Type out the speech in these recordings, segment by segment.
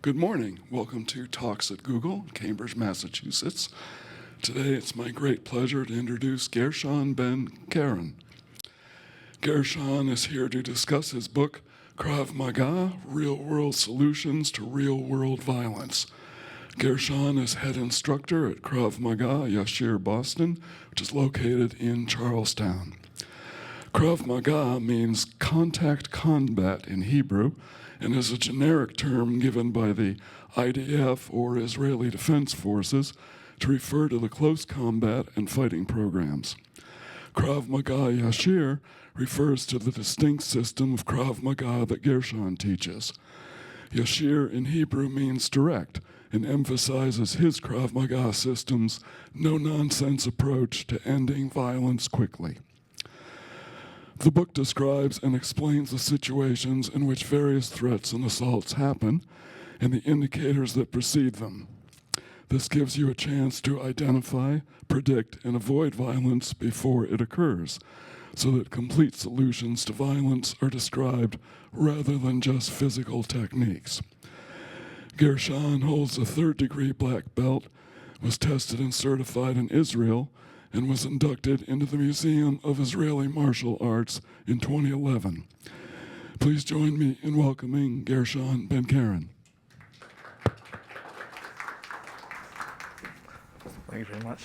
Good morning. Welcome to Talks at Google, Cambridge, Massachusetts. Today it's my great pleasure to introduce Gershon Ben Keren. Gershon is here to discuss his book, Krav Maga, Real-World Solutions to Real-World Violence. Gershon is head instructor at Krav Maga Yashir Boston, which is located in Charlestown. Krav Maga means contact combat in Hebrew and is a generic term given by the IDF or Israeli Defense Forces to refer to the close combat and fighting programs. Krav Maga Yashir refers to the distinct system of Krav Maga that Gershon teaches. Yashir in Hebrew means direct and emphasizes his Krav Maga system's no-nonsense approach to ending violence quickly. The book describes and explains the situations in which various threats and assaults happen and the indicators that precede them. This gives you a chance to identify, predict, and avoid violence before it occurs, so that complete solutions to violence are described rather than just physical techniques. Gershon holds a third-degree black belt, was tested and certified in Israel, and was inducted into the Museum of Israeli Martial Arts in 2011. Please join me in welcoming Gershon Ben Keren. Thank you very much.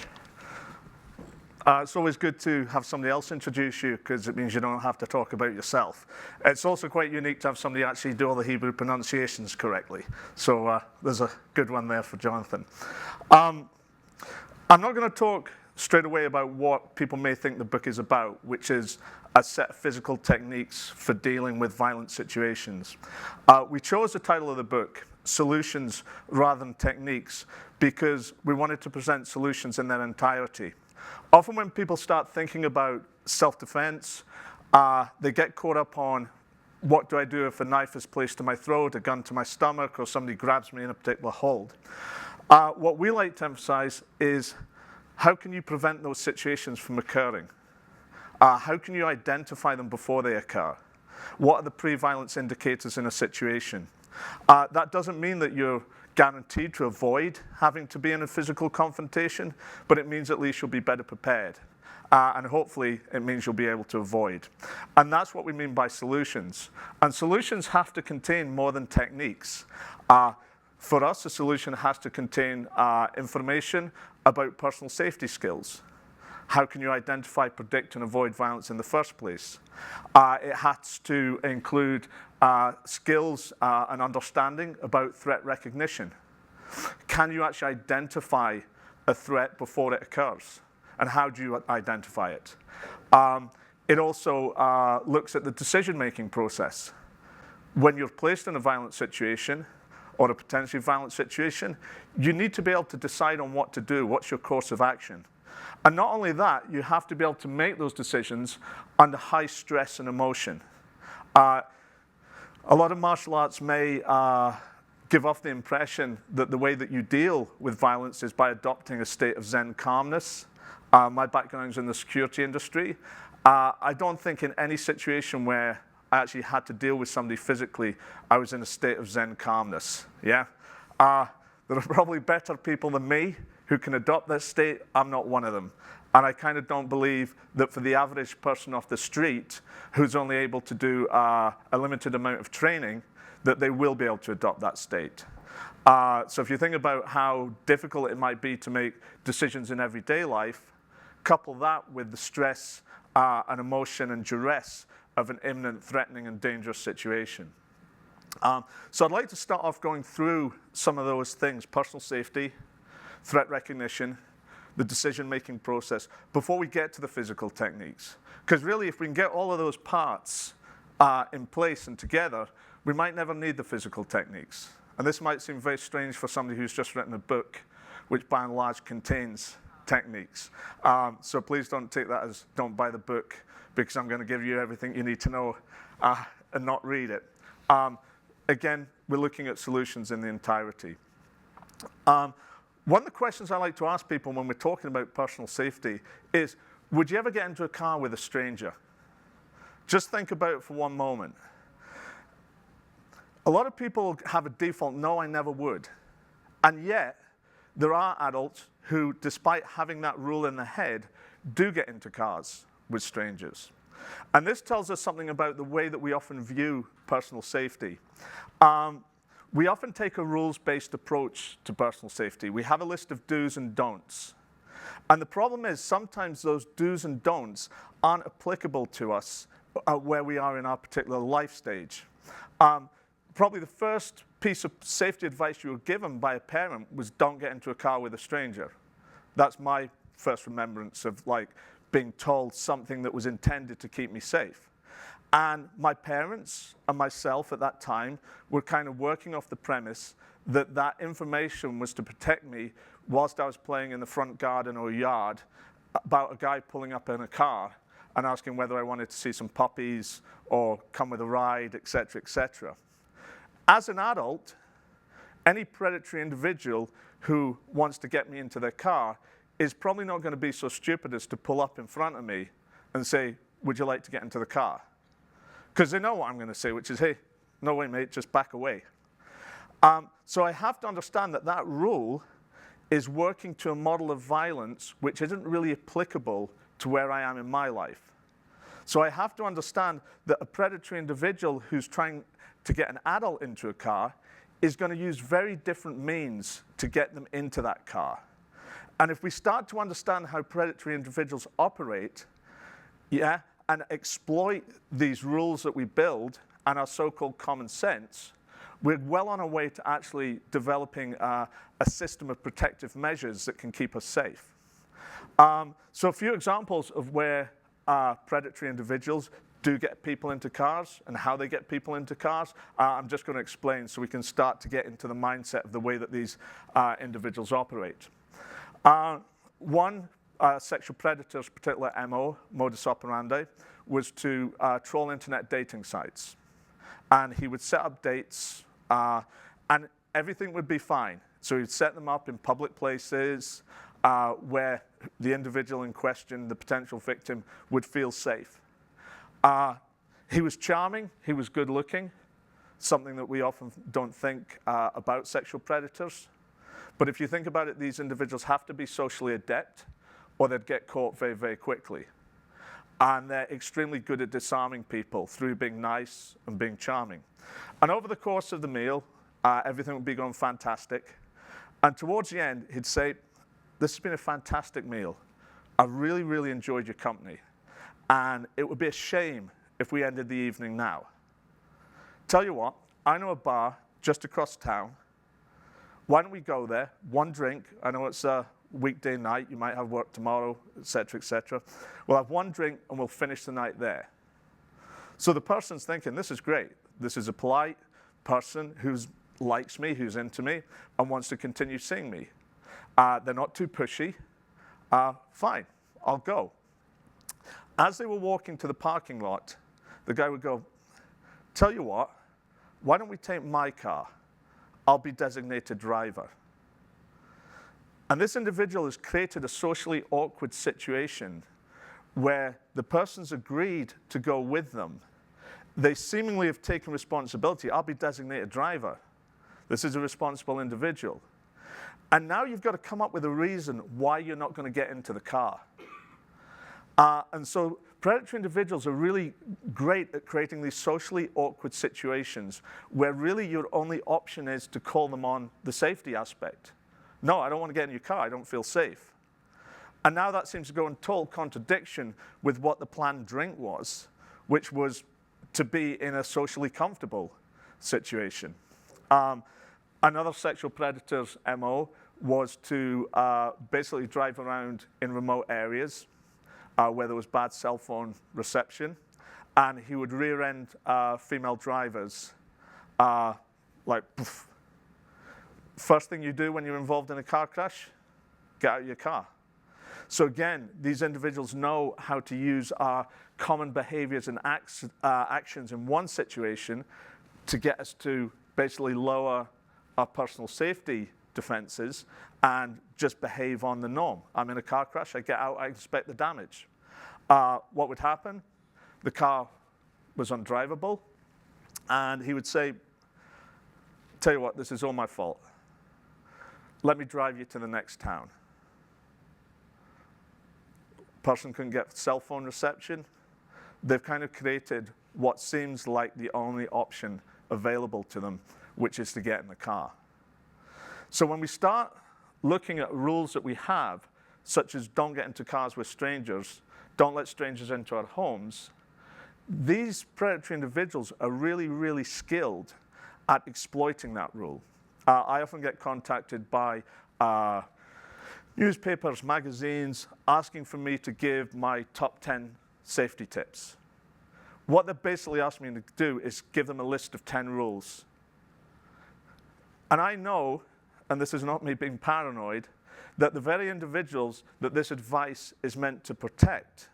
It's always good to have somebody else introduce you because it means you don't have to talk about yourself. It's also quite unique to have somebody actually do all the Hebrew pronunciations correctly. So there's a good one there for Jonathan. I'm not going to talk straight away about what people may think the book is about, which is a set of physical techniques for dealing with violent situations. We chose the title of the book, Solutions rather than Techniques, because we wanted to present solutions in their entirety. Often when people start thinking about self-defense, they get caught up on what do I do if a knife is placed to my throat, a gun to my stomach, or somebody grabs me in a particular hold. What we like to emphasize is how can you prevent those situations from occurring? How can you identify them before they occur? What are the pre-violence indicators in a situation? That doesn't mean that you're guaranteed to avoid having to be in a physical confrontation, but it means at least you'll be better prepared. And hopefully it means you'll be able to avoid. And that's what we mean by solutions. And solutions have to contain more than techniques. For us, a solution has to contain information about personal safety skills. How can you identify, predict, and avoid violence in the first place? It has to include skills and understanding about threat recognition. Can you actually identify a threat before it occurs? And how do you identify it? It also looks at the decision-making process. When you're placed in a violent situation, or a potentially violent situation, you need to be able to decide on what to do, what's your course of action. And not only that, you have to be able to make those decisions under high stress and emotion. A lot of martial arts may give off the impression that the way that you deal with violence is by adopting a state of Zen calmness. My background is in the security industry. I don't think in any situation where I actually had to deal with somebody physically, I was in a state of Zen calmness, yeah? There are probably better people than me who can adopt that state. I'm not one of them. And I kind of don't believe that for the average person off the street who's only able to do a limited amount of training, that they will be able to adopt that state. So if you think about how difficult it might be to make decisions in everyday life, couple that with the stress and emotion and duress of an imminent, threatening, and dangerous situation. So I'd like to start off going through some of those things: personal safety, threat recognition, the decision-making process, before we get to the physical techniques. Because really, if we can get all of those parts in place and together, we might never need the physical techniques. And this might seem very strange for somebody who's just written a book, which by and large contains techniques. So please don't take that as don't buy the book, because I'm going to give you everything you need to know and not read it. Again, we're looking at solutions in the entirety. One of the questions I like to ask people when we're talking about personal safety is, would you ever get into a car with a stranger? Just think about it for one moment. A lot of people have a default, no, I never would. And yet, there are adults who, despite having that rule in their head, do get into cars with strangers. And this tells us something about the way that we often view personal safety. We often take a rules-based approach to personal safety. We have a list of do's and don'ts. And the problem is sometimes those do's and don'ts aren't applicable to us where we are in our particular life stage. Probably the first piece of safety advice you were given by a parent was don't get into a car with a stranger. That's my first remembrance of like being told something that was intended to keep me safe. And my parents and myself at that time were kind of working off the premise that that information was to protect me whilst I was playing in the front garden or yard about a guy pulling up in a car and asking whether I wanted to see some puppies or come with a ride, et cetera, As an adult, any predatory individual who wants to get me into their car is probably not going to be so stupid as to pull up in front of me and say, would you like to get into the car? Because they know what I'm going to say, which is, hey, no way, mate, just back away. So I have to understand that that rule is working to a model of violence which isn't really applicable to where I am in my life. So I have to understand that a predatory individual who's trying to get an adult into a car is going to use very different means to get them into that car. And if we start to understand how predatory individuals operate, and exploit these rules that we build and our so-called common sense, we're well on our way to actually developing a system of protective measures that can keep us safe. So a few examples of where predatory individuals do get people into cars and how they get people into cars, I'm just going to explain so we can start to get into the mindset of the way that these individuals operate. One sexual predator's particular MO, modus operandi, was to troll internet dating sites. And he would set up dates, and everything would be fine. So he'd set them up in public places where the individual in question, the potential victim, would feel safe. He was charming, he was good looking, something that we often don't think about sexual predators. But if you think about it, these individuals have to be socially adept or they'd get caught very, very quickly. And they're extremely good at disarming people through being nice and being charming. And over the course of the meal, everything would be going fantastic. And towards the end, he'd say, this has been a fantastic meal. I really, really enjoyed your company. And it would be a shame if we ended the evening now. Tell you what, I know a bar just across town. Why don't we go there, one drink, I know it's a weekday night, you might have work tomorrow, et cetera, we'll have one drink and we'll finish the night there. So the person's thinking, this is great. This is a polite person who likes me, who's into me, and wants to continue seeing me. They're not too pushy. Fine, I'll go. As they were walking to the parking lot, the guy would go, tell you what, why don't we take my car? I'll be designated driver. And this individual has created a socially awkward situation where the person's agreed to go with them. They seemingly have taken responsibility. I'll be designated driver. This is a responsible individual. And now you've got to come up with a reason why you're not going to get into the car. And so predatory individuals are really great at creating these socially awkward situations where really your only option is to call them on the safety aspect. No, I don't want to get in your car. I don't feel safe. And now that seems to go in total contradiction with what the planned drink was, which was to be in a socially comfortable situation. Another sexual predator's MO was to basically drive around in remote areas where there was bad cell phone reception, and he would rear-end female drivers like, poof. First thing you do when you're involved in a car crash, get out of your car. So again, these individuals know how to use our common behaviors and actions in one situation to get us to basically lower our personal safety defenses and just behave on the norm. I'm in a car crash, I get out, I inspect the damage. What would happen? The car was undrivable, and he would say, Tell you what, this is all my fault. Let me drive you to the next town. Person couldn't get cell phone reception. They've kind of created what seems like the only option available to them, which is to get in the car. So when we start looking at rules that we have, such as don't get into cars with strangers, don't let strangers into our homes, these predatory individuals are really, really skilled at exploiting that rule. I often get contacted by newspapers, magazines, asking for me to give my top 10 safety tips. What they're basically asking me to do is give them a list of 10 rules. And I know, and this is not me being paranoid, that the very individuals that this advice is meant to protect,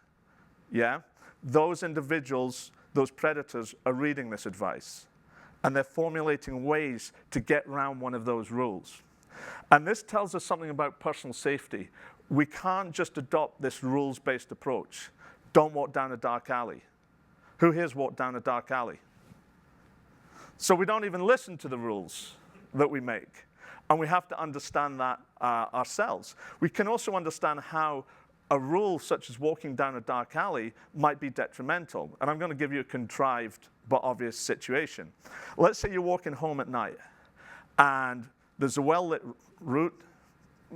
those individuals, those predators, are reading this advice. And they're formulating ways to get around one of those rules. And this tells us something about personal safety. We can't just adopt this rules-based approach. Don't walk down a dark alley. Who here's walked down a dark alley? So we don't even listen to the rules that we make. And we have to understand that ourselves. We can also understand how a rule such as walking down a dark alley might be detrimental. And I'm going to give you a contrived but obvious situation. Let's say you're walking home at night, and there's a well-lit route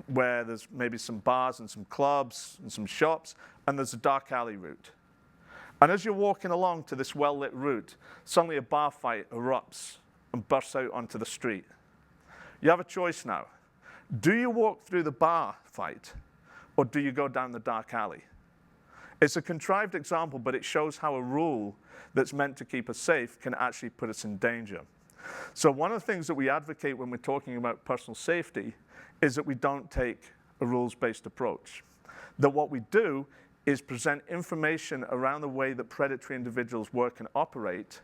where there's maybe some bars and some clubs and some shops, and there's a dark alley route. And as you're walking along to this well-lit route, suddenly a bar fight erupts and bursts out onto the street. You have a choice now. Do you walk through the bar fight, or do you go down the dark alley? It's a contrived example, but it shows how a rule that's meant to keep us safe can actually put us in danger. So one of the things that we advocate when we're talking about personal safety is that we don't take a rules-based approach. That what we do is present information around the way that predatory individuals work and operate,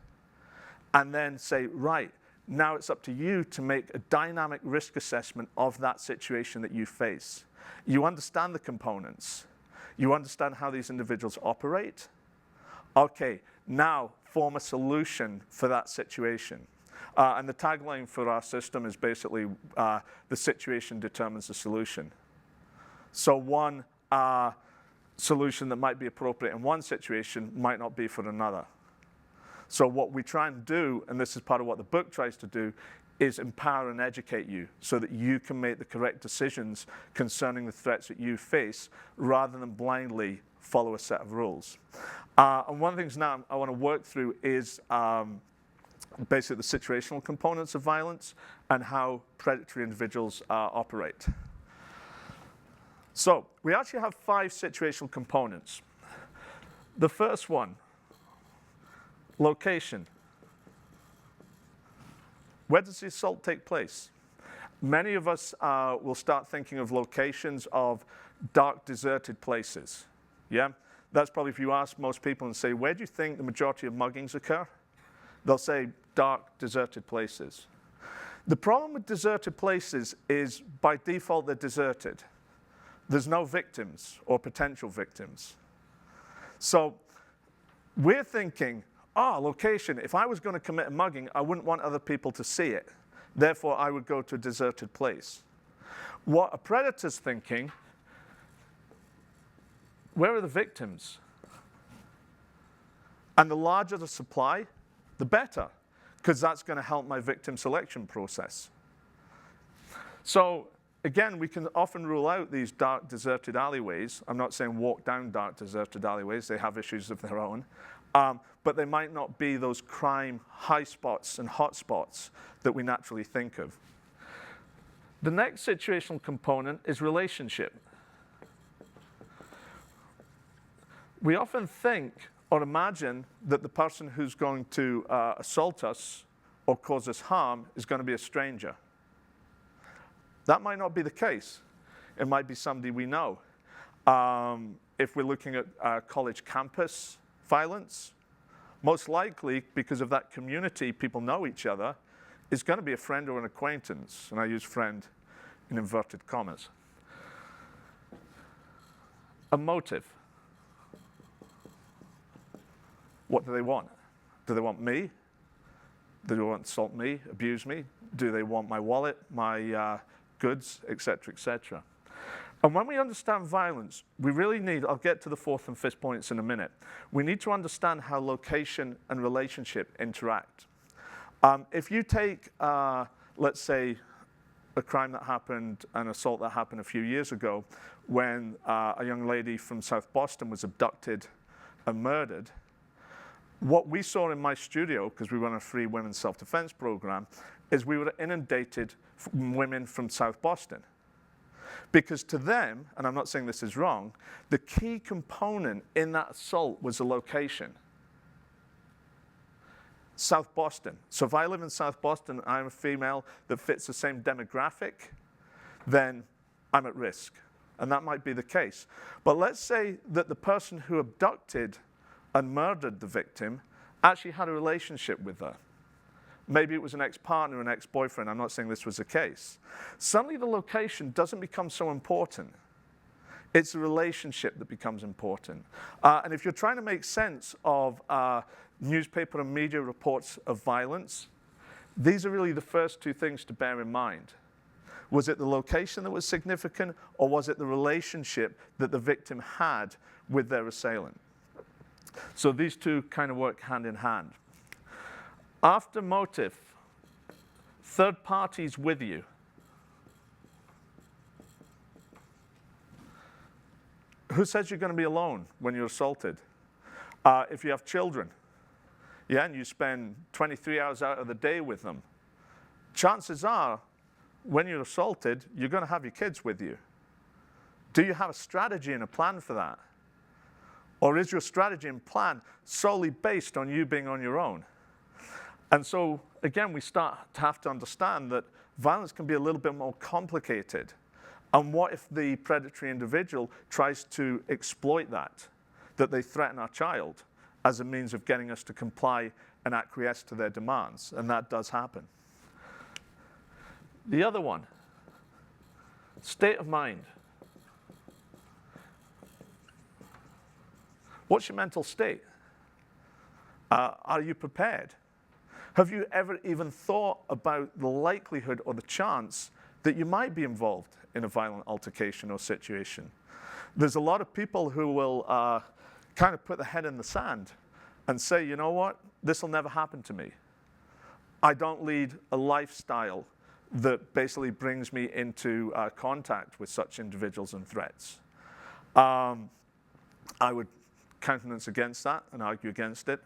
and then say, right, now it's up to you to make a dynamic risk assessment of that situation that you face. You understand the components. You understand how these individuals operate. Okay, now form a solution for that situation. And the tagline for our system is basically, the situation determines the solution. So one solution that might be appropriate in one situation might not be for another. So what we try and do, and this is part of what the book tries to do, is empower and educate you so that you can make the correct decisions concerning the threats that you face rather than blindly follow a set of rules. And one of the things now I want to work through is basically the situational components of violence and how predatory individuals operate. So we actually have 5 situational components. The first one, location. Where does the assault take place? Many of us will start thinking of locations of dark, deserted places. Yeah? That's probably if you ask most people and say, where do you think the majority of muggings occur? They'll say dark, deserted places. The problem with deserted places is by default they're deserted. There's no victims or potential victims. So we're thinking, location, if I was going to commit a mugging, I wouldn't want other people to see it. Therefore, I would go to a deserted place. What a predator's thinking, where are the victims? And the larger the supply, the better, because that's going to help my victim selection process. So again, we can often rule out these dark, deserted alleyways. I'm not saying walk down dark, deserted alleyways. They have issues of their own. But they might not be those crime high spots and hot spots that we naturally think of. The next situational component is relationship. We often think or imagine that the person who's going to assault us or cause us harm is going to be a stranger. That might not be the case. It might be somebody we know. If we're looking at college campus violence, most likely, because of that community, people know each other, is going to be a friend or an acquaintance. And I use friend in inverted commas. A motive. What do they want? Do they want me? Do they want to assault me, abuse me? Do they want my wallet, my goods, etc., etc.? And when we understand violence, we really need, I'll get to the fourth and fifth points in a minute, we need to understand how location and relationship interact. If you take, let's say, a crime that happened, an assault that happened a few years ago, when a young lady from South Boston was abducted and murdered, what we saw in my studio, because we run a free women's self-defense program, is we were inundated from women from South Boston. Because to them, and I'm not saying this is wrong, the key component in that assault was the location. South Boston. So if I live in South Boston, I'm a female that fits the same demographic, then I'm at risk. And that might be the case. But let's say that the person who abducted and murdered the victim actually had a relationship with her. Maybe it was an ex-partner, an ex-boyfriend. I'm not saying this was the case. Suddenly the location doesn't become so important. It's the relationship that becomes important. And if you're trying to make sense of newspaper and media reports of violence, these are really the first two things to bear in mind. Was it the location that was significant, or was it the relationship that the victim had with their assailant? So these two kind of work hand in hand. After motive, third parties with you. Who says you're going to be alone when you're assaulted? If you have children, yeah, and you spend 23 hours out of the day with them, chances are, when you're assaulted, you're going to have your kids with you. Do you have a strategy and a plan for that? Or is your strategy and plan solely based on you being on your own? And so, again, we start to have to understand that violence can be a little bit more complicated. And what if the predatory individual tries to exploit that they threaten our child as a means of getting us to comply and acquiesce to their demands? And that does happen. The other one, state of mind. What's your mental state? Are you prepared? Have you ever even thought about the likelihood or the chance that you might be involved in a violent altercation or situation? There's a lot of people who will kind of put their head in the sand and say, you know what, this will never happen to me. I don't lead a lifestyle that basically brings me into contact with such individuals and threats. I would countenance against that and argue against it.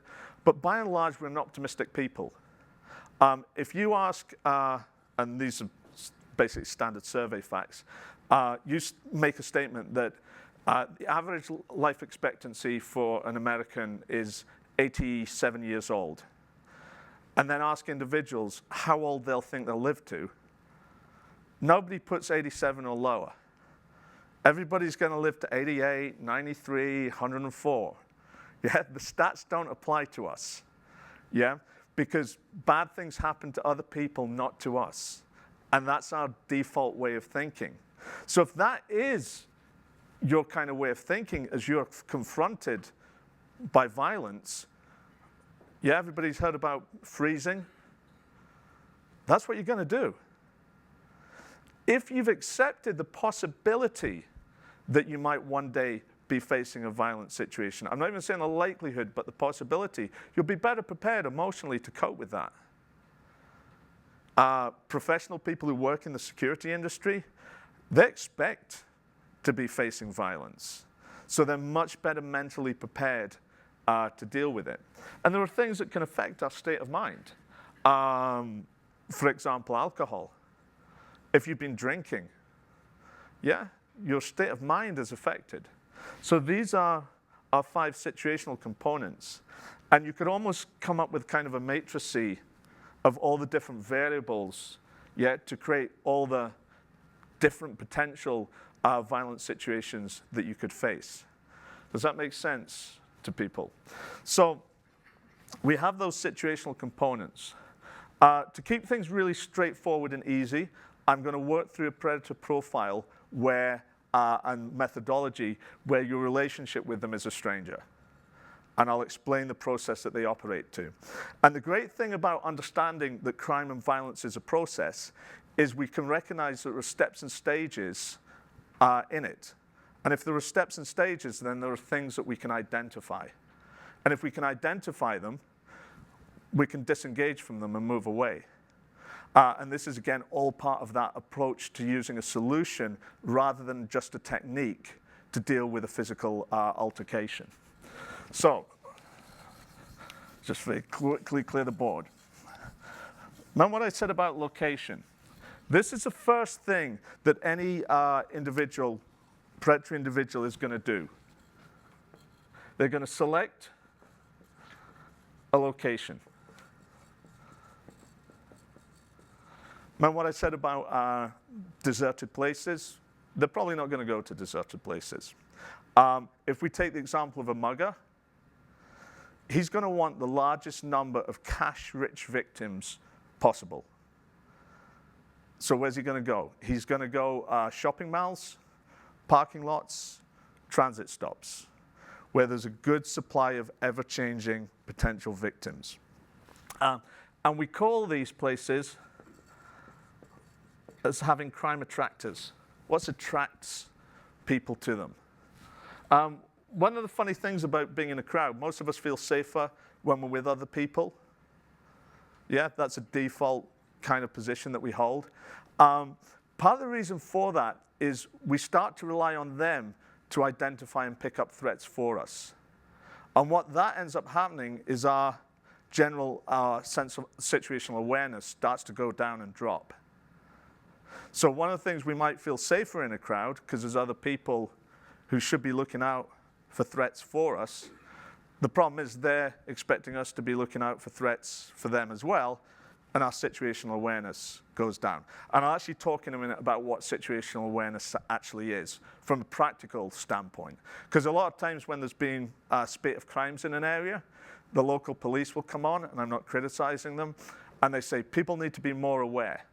But by and large, we're an optimistic people. If you ask, and these are basically standard survey facts, you make a statement that the average life expectancy for an American is 87 years old, and then ask individuals how old they'll think they'll live to, nobody puts 87 or lower. Everybody's going to live to 88, 93, 104. Yeah, the stats don't apply to us. Yeah, because bad things happen to other people, not to us. And that's our default way of thinking. So if that is your kind of way of thinking as you're confronted by violence, yeah, everybody's heard about freezing. That's what you're going to do. If you've accepted the possibility that you might one day be facing a violent situation, I'm not even saying the likelihood, but the possibility, you'll be better prepared emotionally to cope with that. Professional people who work in the security industry, they expect to be facing violence. So they're much better mentally prepared to deal with it. And there are things that can affect our state of mind. For example, alcohol. If you've been drinking, yeah, your state of mind is affected. So these are our 5 situational components. And you could almost come up with kind of a matrix of all the different variables, yeah, to create all the different potential violent situations that you could face. Does that make sense to people? So we have those situational components. To keep things really straightforward and easy, I'm going to work through a predator profile where, and methodology where your relationship with them is a stranger. and I'll explain the process that they operate to. And the great thing about understanding that crime and violence is a process is we can recognize that there are steps and stages in it. And if there are steps and stages, then there are things that we can identify. And if we can identify them, we can disengage from them and move away. And this is, again, all part of that approach to using a solution rather than just a technique to deal with a physical altercation. So, just very quickly clear the board. Remember what I said about location. This is the first thing that any predatory individual is going to do. They're going to select a location. Remember what I said about deserted places? They're probably not going to go to deserted places. If we take the example of a mugger, he's going to want the largest number of cash-rich victims possible. So where's he going to go? He's going to go shopping malls, parking lots, transit stops, where there's a good supply of ever-changing potential victims. And we call these places as having crime attractors. What attracts people to them? One of the funny things about being in a crowd, most of us feel safer when we're with other people. Yeah, that's a default kind of position that we hold. Part of the reason for that is we start to rely on them to identify and pick up threats for us. And what that ends up happening is our general sense of situational awareness starts to go down and drop. So one of the things we might feel safer in a crowd, because there's other people who should be looking out for threats for us. The problem is they're expecting us to be looking out for threats for them as well, and our situational awareness goes down. And I'll actually talk in a minute about what situational awareness actually is from a practical standpoint. Because a lot of times when there's been a spate of crimes in an area, the local police will come on, and I'm not criticizing them, and they say, people need to be more aware.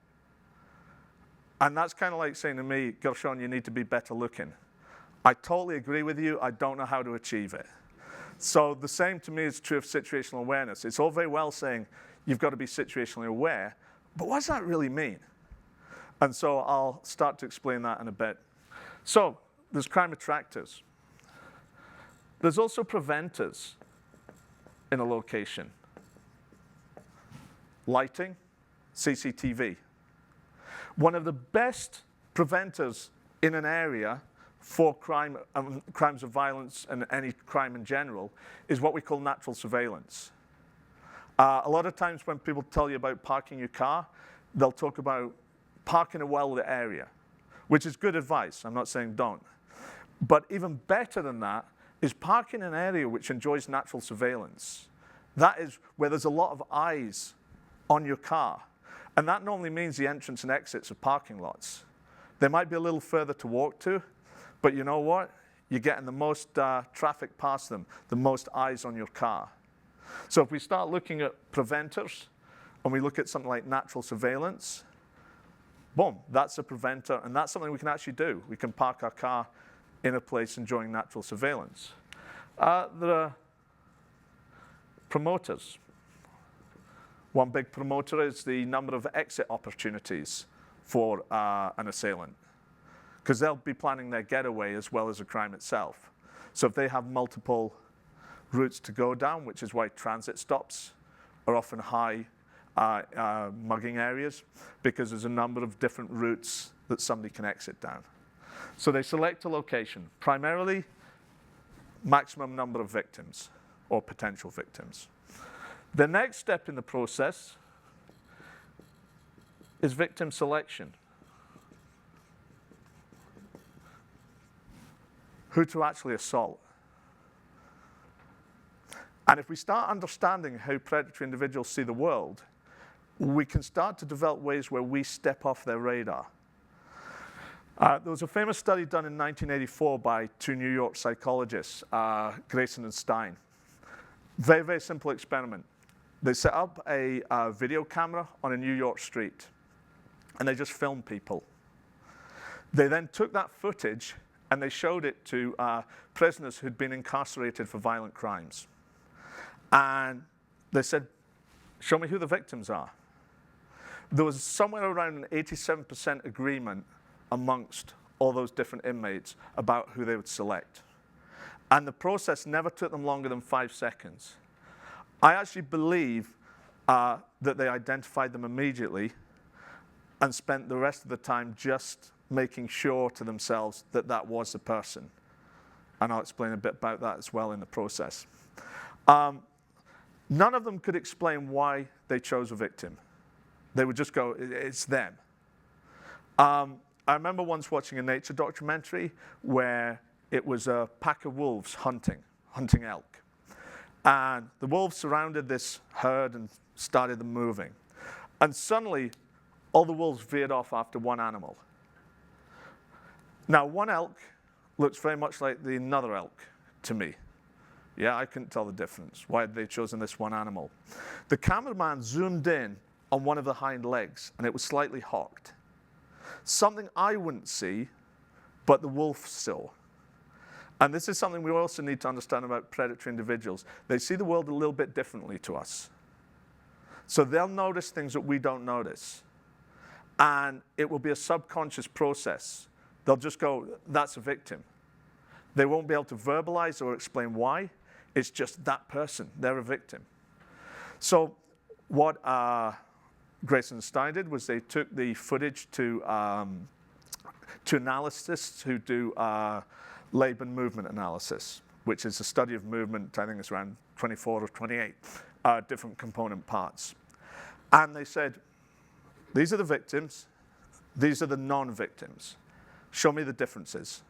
And that's kind of like saying to me, Gershon, you need to be better looking. I totally agree with you. I don't know how to achieve it. So the same to me is true of situational awareness. It's all very well saying you've got to be situationally aware, but what does that really mean? And so I'll start to explain that in a bit. So there's crime attractors. There's also preventers in a location. Lighting, CCTV. One of the best preventers in an area for crime, crimes of violence and any crime in general is what we call natural surveillance. A lot of times when people tell you about parking your car, they'll talk about park in a well-lit area, which is good advice. I'm not saying don't. But even better than that is park in an area which enjoys natural surveillance. That is where there's a lot of eyes on your car. And that normally means the entrance and exits of parking lots. They might be a little further to walk to, but you know what? You're getting the most traffic past them, the most eyes on your car. So if we start looking at preventers, and we look at something like natural surveillance, boom, that's a preventer, and that's something we can actually do. We can park our car in a place enjoying natural surveillance. There are promoters. One big promoter is the number of exit opportunities for an assailant, because they'll be planning their getaway as well as the crime itself. So if they have multiple routes to go down, which is why transit stops are often high mugging areas, because there's a number of different routes that somebody can exit down. So they select a location, primarily maximum number of victims or potential victims. The next step in the process is victim selection. Who to actually assault. And if we start understanding how predatory individuals see the world, we can start to develop ways where we step off their radar. There was a famous study done in 1984 by two New York psychologists, Grayson and Stein. Very, very simple experiment. They set up a video camera on a New York street, and they just filmed people. They then took that footage and they showed it to prisoners who'd been incarcerated for violent crimes. And they said, show me who the victims are. There was somewhere around an 87% agreement amongst all those different inmates about who they would select. And the process never took them longer than 5 seconds. I actually believe that they identified them immediately and spent the rest of the time just making sure to themselves that that was the person. And I'll explain a bit about that as well in the process. None of them could explain why they chose a victim. They would just go, it's them. I remember once watching a nature documentary where it was a pack of wolves hunting elk. And the wolves surrounded this herd and started them moving. And suddenly, all the wolves veered off after one animal. Now, one elk looks very much like the another elk to me. Yeah, I couldn't tell the difference. Why had they chosen this one animal? The cameraman zoomed in on one of the hind legs, and it was slightly hocked. Something I wouldn't see, but the wolf saw. And this is something we also need to understand about predatory individuals. They see the world a little bit differently to us. So they'll notice things that we don't notice. And it will be a subconscious process. They'll just go, that's a victim. They won't be able to verbalize or explain why. It's just that person. They're a victim. So what Grayson and Stein did was they took the footage to analysts who do Laban movement analysis, which is a study of movement. I think it's around 24 or 28 different component parts. And they said, these are the victims. These are the non-victims. Show me the differences.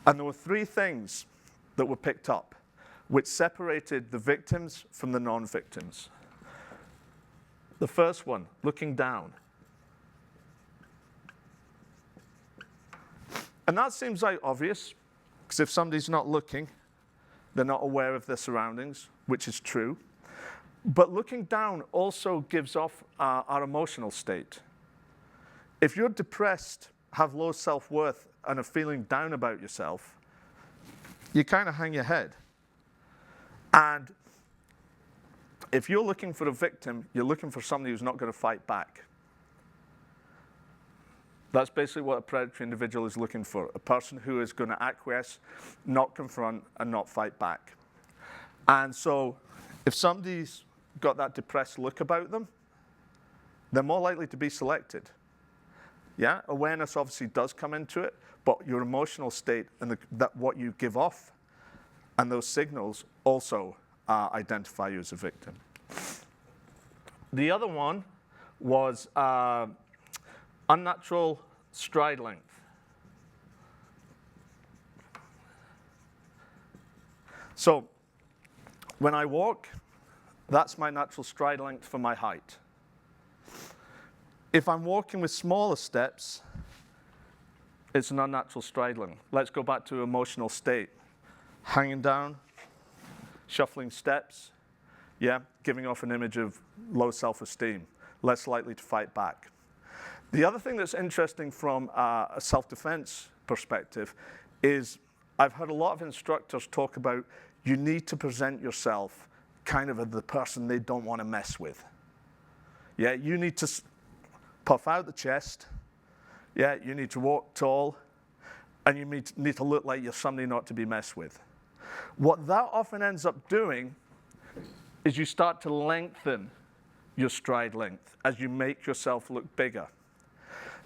And there were 3 things that were picked up which separated the victims from the non-victims. The first one, looking down. And that seems like obvious, because if somebody's not looking, they're not aware of their surroundings, which is true. But looking down also gives off our emotional state. If you're depressed, have low self-worth, and are feeling down about yourself, you kind of hang your head. And if you're looking for a victim, you're looking for somebody who's not going to fight back. That's basically what a predatory individual is looking for, a person who is going to acquiesce, not confront, and not fight back. And so if somebody's got that depressed look about them, they're more likely to be selected. Yeah, awareness obviously does come into it, but your emotional state and what you give off and those signals also identify you as a victim. The other one was unnatural stride length. So when I walk, that's my natural stride length for my height. If I'm walking with smaller steps, it's an unnatural stride length. Let's go back to emotional state. Hanging down, shuffling steps, yeah, giving off an image of low self-esteem, less likely to fight back. The other thing that's interesting from a self-defense perspective is I've heard a lot of instructors talk about you need to present yourself kind of as the person they don't want to mess with. Yeah, you need to puff out the chest. Yeah, you need to walk tall. And you need to look like you're somebody not to be messed with. What that often ends up doing is you start to lengthen your stride length as you make yourself look bigger.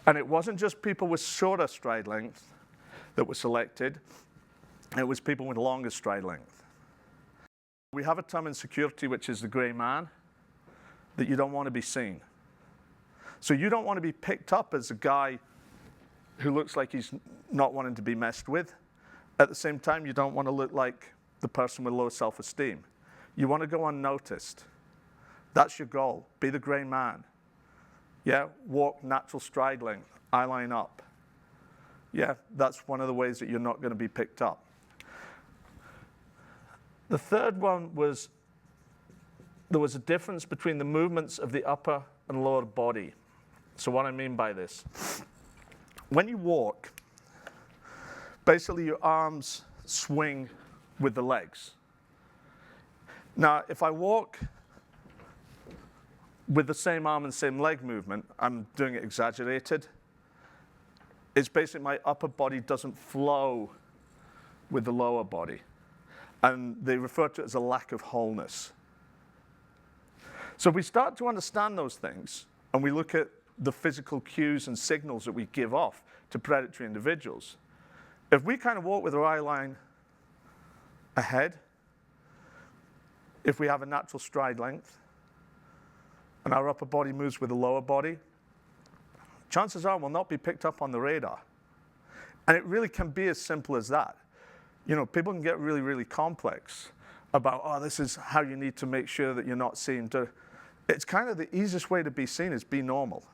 And it wasn't just people with shorter stride length that were selected. It was people with longer stride length. We have a term in security, which is the gray man, that you don't want to be seen. So you don't want to be picked up as a guy who looks like he's not wanting to be messed with. At the same time, you don't want to look like the person with low self-esteem. You want to go unnoticed. That's your goal. Be the gray man. Yeah, walk natural stride length, eye line up. Yeah, that's one of the ways that you're not going to be picked up. The third one was there was a difference between the movements of the upper and lower body. So what I mean by this, when you walk, basically your arms swing with the legs. Now, if I walk with the same arm and same leg movement, I'm doing it exaggerated. It's basically my upper body doesn't flow with the lower body. And they refer to it as a lack of wholeness. So we start to understand those things, and we look at the physical cues and signals that we give off to predatory individuals. If we kind of walk with our eye line ahead, if we have a natural stride length, and our upper body moves with the lower body, chances are we'll not be picked up on the radar. And it really can be as simple as that. You know, people can get really, really complex about, oh, this is how you need to make sure that you're not seen. It's kind of the easiest way to be seen is be normal.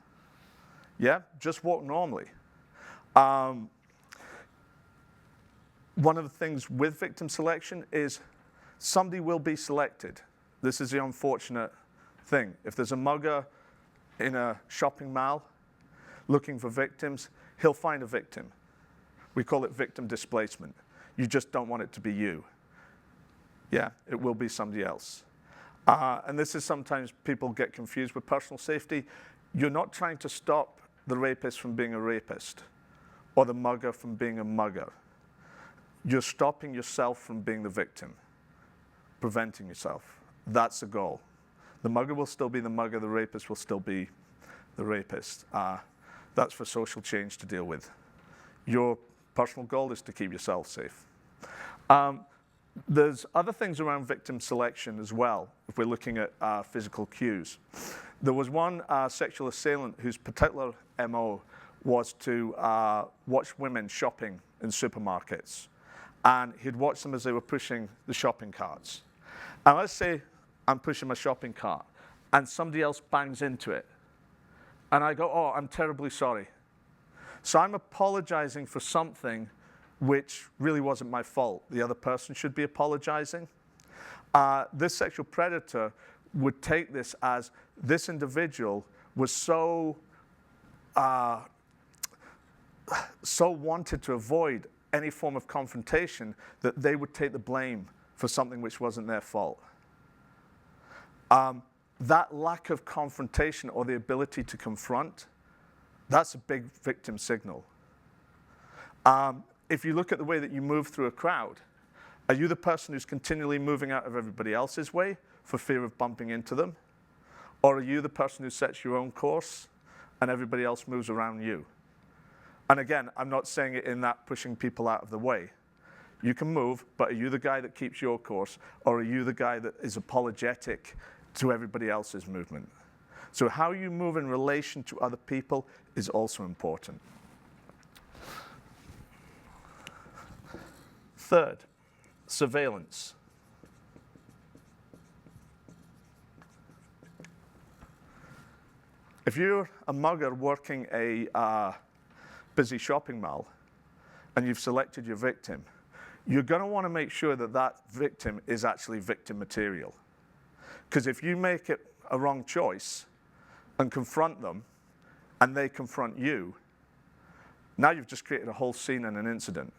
Yeah, just walk normally. One of the things with victim selection is somebody will be selected. This is the unfortunate thing. If there's a mugger in a shopping mall looking for victims, he'll find a victim. We call it victim displacement. You just don't want it to be you. Yeah, it will be somebody else. And this is sometimes people get confused with personal safety. You're not trying to stop the rapist from being a rapist or the mugger from being a mugger. You're stopping yourself from being the victim, preventing yourself. That's the goal. The mugger will still be the mugger, the rapist will still be the rapist. That's for social change to deal with. Your personal goal is to keep yourself safe. There's other things around victim selection as well, if we're looking at physical cues. There was one sexual assailant whose particular MO was to watch women shopping in supermarkets. And he'd watch them as they were pushing the shopping carts. And let's say I'm pushing my shopping cart and somebody else bangs into it. And I go, oh, I'm terribly sorry. So I'm apologizing for something which really wasn't my fault. The other person should be apologizing. This sexual predator would take this as this individual was so wanted to avoid any form of confrontation that they would take the blame for something which wasn't their fault. That lack of confrontation or the ability to confront, that's a big victim signal. If you look at the way that you move through a crowd, are you the person who's continually moving out of everybody else's way for fear of bumping into them? Or are you the person who sets your own course and everybody else moves around you? And again, I'm not saying it in that pushing people out of the way. You can move, but are you the guy that keeps your course, or are you the guy that is apologetic to everybody else's movement? So how you move in relation to other people is also important. Third, surveillance. If you're a mugger working a busy shopping mall and you've selected your victim, you're going to want to make sure that that victim is actually victim material. Because if you make it a wrong choice and confront them and they confront you, now you've just created a whole scene and an incident.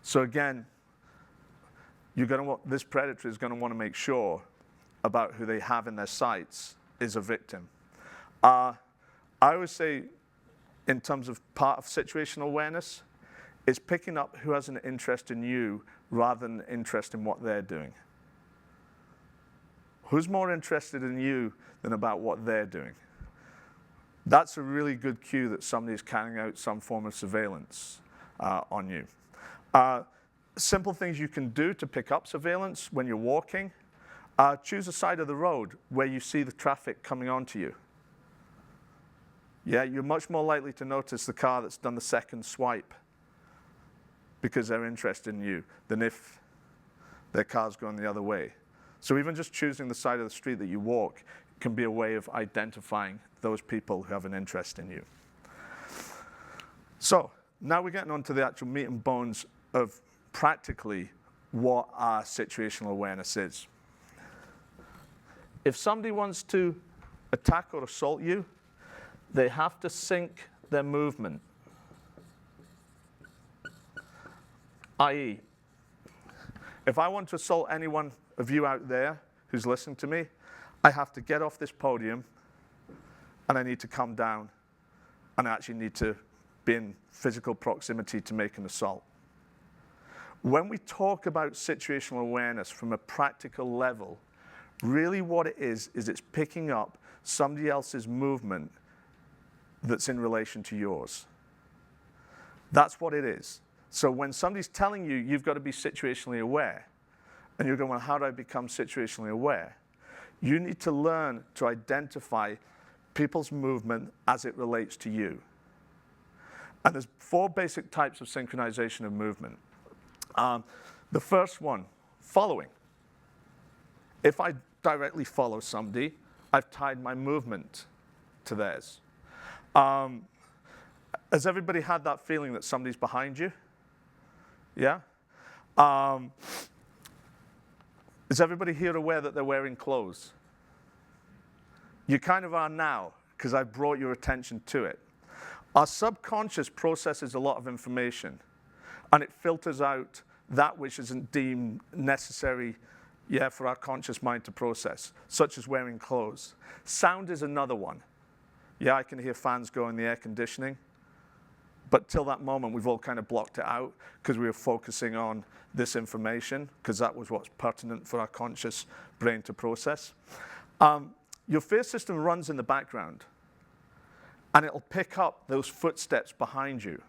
So again, this predator is going to want to make sure about who they have in their sights is a victim. I always say, in terms of part of situational awareness, is picking up who has an interest in you rather than interest in what they're doing. Who's more interested in you than about what they're doing? That's a really good cue that somebody's carrying out some form of surveillance on you. Simple things you can do to pick up surveillance when you're walking. Choose a side of the road where you see the traffic coming onto you. Yeah, you're much more likely to notice the car that's done the second swipe because they're interested in you than if their car's going the other way. So even just choosing the side of the street that you walk can be a way of identifying those people who have an interest in you. So now we're getting on to the actual meat and bones of practically what our situational awareness is. If somebody wants to attack or assault you, they have to sync their movement. I.e., if I want to assault anyone of you out there who's listening to me, I have to get off this podium and I need to come down and I actually need to be in physical proximity to make an assault. When we talk about situational awareness from a practical level, really what it is it's picking up somebody else's movement that's in relation to yours. That's what it is. So when somebody's telling you you've got to be situationally aware, and you're going, well, how do I become situationally aware? You need to learn to identify people's movement as it relates to you. And there's 4 basic types of synchronization of movement. The first one, following. If I directly follow somebody, I've tied my movement to theirs. Has everybody had that feeling that somebody's behind you? Yeah? Is everybody here aware that they're wearing clothes? You kind of are now, because I've brought your attention to it. Our subconscious processes a lot of information, and it filters out that which isn't deemed necessary for our conscious mind to process, such as wearing clothes. Sound is another one. Yeah, I can hear fans go in the air conditioning, but till that moment, we've all kind of blocked it out because we were focusing on this information, because that was what's pertinent for our conscious brain to process. Your fear system runs in the background, and it'll pick up those footsteps behind you.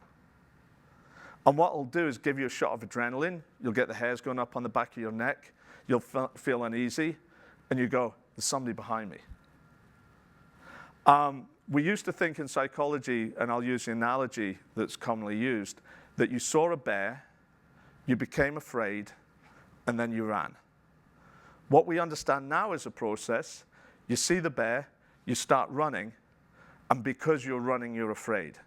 And what it'll do is give you a shot of adrenaline. You'll get the hairs going up on the back of your neck. You'll feel uneasy, and you go, there's somebody behind me. We used to think in psychology, and I'll use the analogy that's commonly used, that you saw a bear, you became afraid, and then you ran. What we understand now is a process. You see the bear, you start running, and because you're running, you're afraid.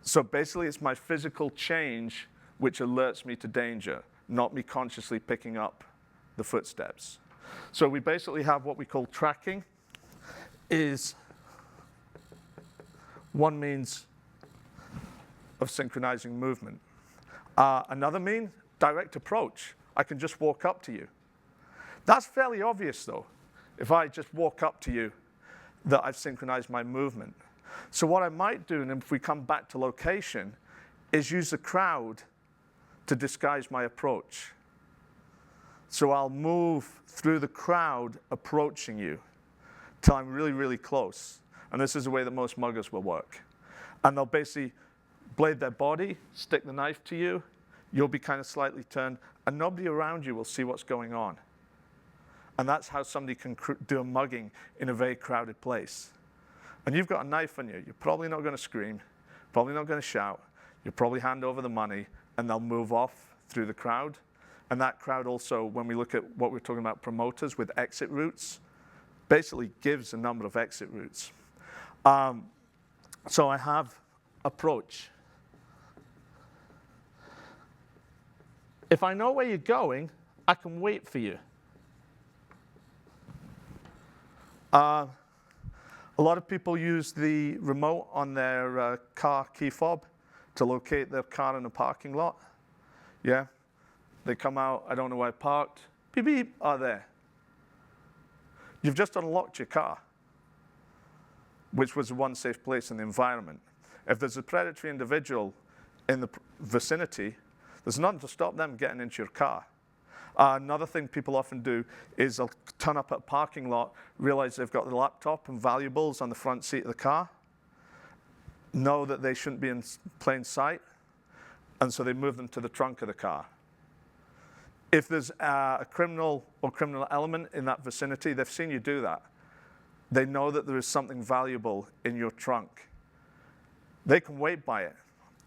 So basically, it's my physical change which alerts me to danger, not me consciously picking up the footsteps. So we basically have what we call tracking, is one means of synchronizing movement. Another mean, direct approach. I can just walk up to you. That's fairly obvious, though. If I just walk up to you, that I've synchronized my movement. So what I might do, and if we come back to location, is use the crowd to disguise my approach. So I'll move through the crowd approaching you till I'm really, really close. And this is the way that most muggers will work. And they'll basically blade their body, stick the knife to you, you'll be kind of slightly turned, and nobody around you will see what's going on. And that's how somebody can do a mugging in a very crowded place. And you've got a knife on you. You're probably not going to scream, probably not going to shout. You'll probably hand over the money, and they'll move off through the crowd. And that crowd also, when we look at what we're talking about promoters with exit routes, basically gives a number of exit routes. So I have approach. If I know where you're going, I can wait for you. A lot of people use the remote on their car key fob to locate their car in a parking lot. Yeah? They come out, I don't know where I parked, beep, beep, there. You've just unlocked your car, which was the one safe place in the environment. If there's a predatory individual in the vicinity, there's nothing to stop them getting into your car. Another thing people often do is they'll turn up at a parking lot, realize they've got the laptop and valuables on the front seat of the car, know that they shouldn't be in plain sight, and so they move them to the trunk of the car. If there's a criminal or criminal element in that vicinity, they've seen you do that. They know that there is something valuable in your trunk. They can wait by it.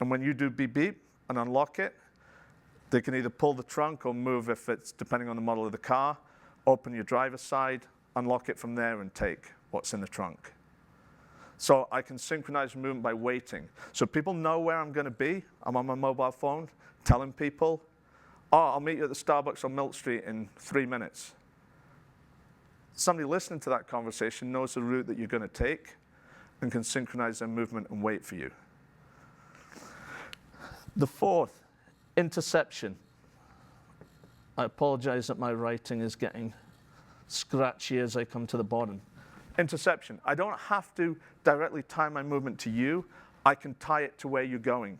And when you do beep beep and unlock it, they can either pull the trunk or move, if it's depending on the model of the car, open your driver's side, unlock it from there, and take what's in the trunk. So I can synchronize movement by waiting. So people know where I'm going to be. I'm on my mobile phone telling people, I'll meet you at the Starbucks on Milk Street in 3 minutes. Somebody listening to that conversation knows the route that you're going to take and can synchronize their movement and wait for you. The fourth, interception. I apologize that my writing is getting scratchy as I come to the bottom. Interception. I don't have to directly tie my movement to you. I can tie it to where you're going.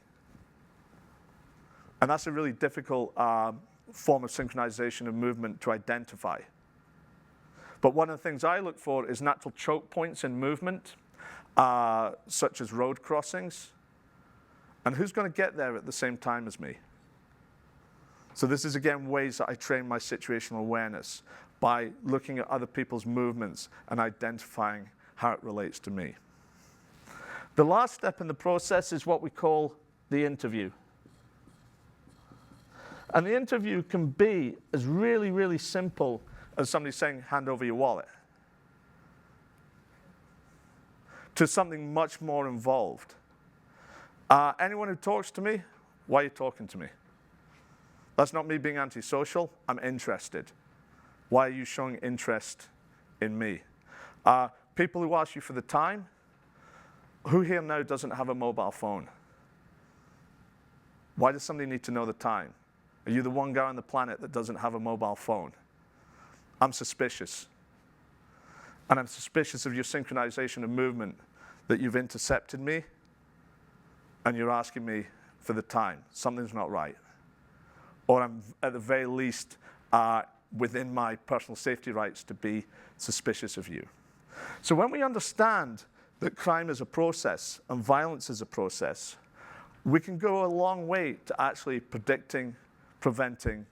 And that's a really difficult form of synchronization of movement to identify. But one of the things I look for is natural choke points in movement, such as road crossings. And who's going to get there at the same time as me? So this is, again, ways that I train my situational awareness by looking at other people's movements and identifying how it relates to me. The last step in the process is what we call the interview. And the interview can be as really, really simple as somebody saying, hand over your wallet, to something much more involved. Anyone who talks to me, why are you talking to me? That's not me being antisocial. I'm interested. Why are you showing interest in me? People who ask you for the time, who here now doesn't have a mobile phone? Why does somebody need to know the time? Are you the one guy on the planet that doesn't have a mobile phone? I'm suspicious. And I'm suspicious of your synchronization of movement, that you've intercepted me and you're asking me for the time. Something's not right. Or I'm, at the very least, within my personal safety rights to be suspicious of you. So when we understand that crime is a process and violence is a process, we can go a long way to actually predicting, preventing,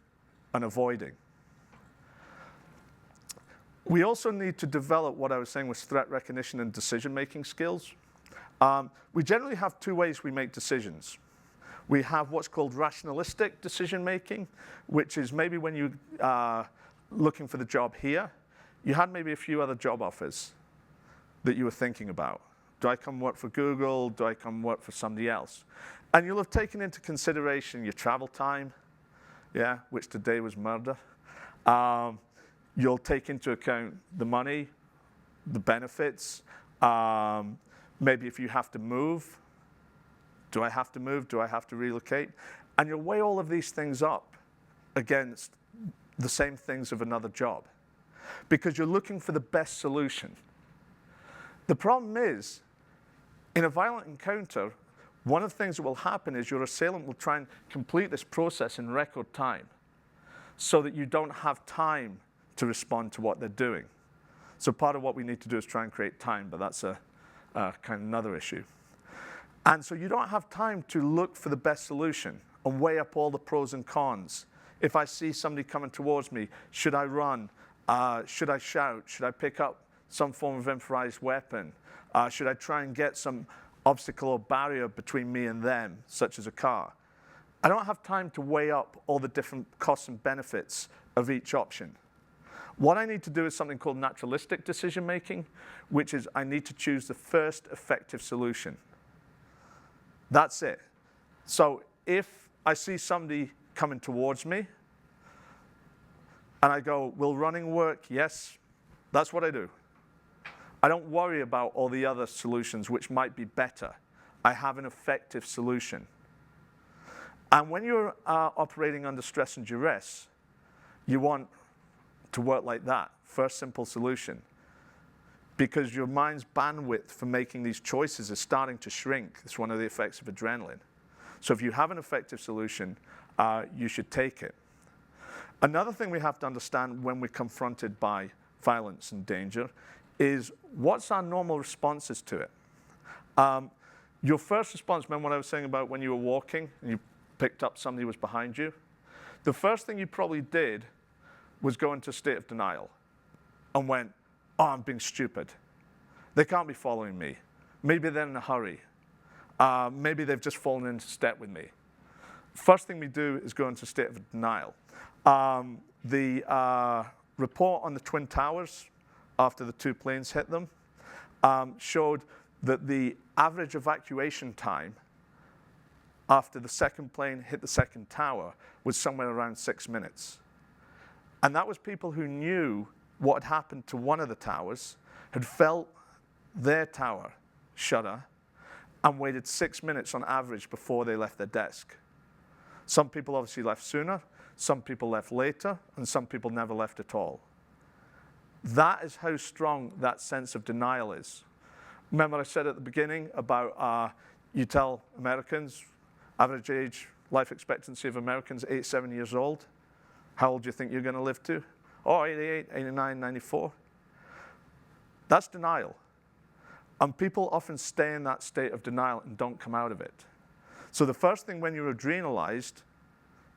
and avoiding. We also need to develop what I was saying was threat recognition and decision-making skills. We generally have two ways we make decisions. We have what's called rationalistic decision-making, which is maybe when you are looking for the job here, you had maybe a few other job offers that you were thinking about. Do I come work for Google? Do I come work for somebody else? And you'll have taken into consideration your travel time, yeah, which today was murder. You'll take into account the money, the benefits, maybe if you have to move. Do I have to move? Do I have to relocate? And you'll weigh all of these things up against the same things of another job, because you're looking for the best solution. The problem is, in a violent encounter, one of the things that will happen is your assailant will try and complete this process in record time so that you don't have time to respond to what they're doing. So part of what we need to do is try and create time, but that's a kind of another issue. And so you don't have time to look for the best solution and weigh up all the pros and cons. If I see somebody coming towards me, should I run? Should I shout? Should I pick up some form of improvised weapon? Should I try and get some obstacle or barrier between me and them, such as a car? I don't have time to weigh up all the different costs and benefits of each option. What I need to do is something called naturalistic decision making, which is I need to choose the first effective solution. That's it. So if I see somebody coming towards me and I go, will running work? Yes, that's what I do. I don't worry about all the other solutions which might be better. I have an effective solution. And when you're operating under stress and duress, you want to work like that, first simple solution, because your mind's bandwidth for making these choices is starting to shrink. It's one of the effects of adrenaline. So if you have an effective solution, you should take it. Another thing we have to understand when we're confronted by violence and danger is what's our normal responses to it. Your first response, remember what I was saying about when you were walking and you picked up somebody who was behind you? The first thing you probably did was go into a state of denial and went, oh, I'm being stupid. They can't be following me. Maybe they're in a hurry. Maybe they've just fallen into step with me. First thing we do is go into a state of denial. The report on the Twin Towers after the two planes hit them showed that the average evacuation time after the second plane hit the second tower was somewhere around 6 minutes. And that was people who knew what had happened to one of the towers, had felt their tower shudder, and waited 6 minutes on average before they left their desk. Some people obviously left sooner. some people left later, and some people never left at all. That is how strong that sense of denial is. Remember I said at the beginning about you tell Americans, average age, life expectancy of Americans, 87 years old. How old do you think you're going to live to? Oh, 88, 89, 94. That's denial. And people often stay in that state of denial and don't come out of it. So the first thing when you're adrenalized,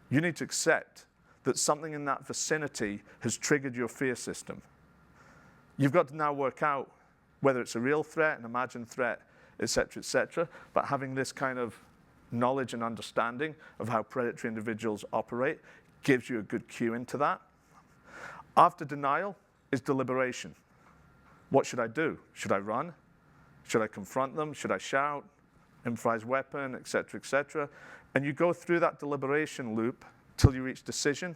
you need to accept that something in that vicinity has triggered your fear system. You've got to now work out whether it's a real threat, an imagined threat, et cetera, but having this kind of knowledge and understanding of how predatory individuals operate gives you a good cue into that. After denial is deliberation. What should I do? Should I run? Should I confront them? Should I shout? Improvised weapon, et cetera, and you go through that deliberation loop till you reach decision,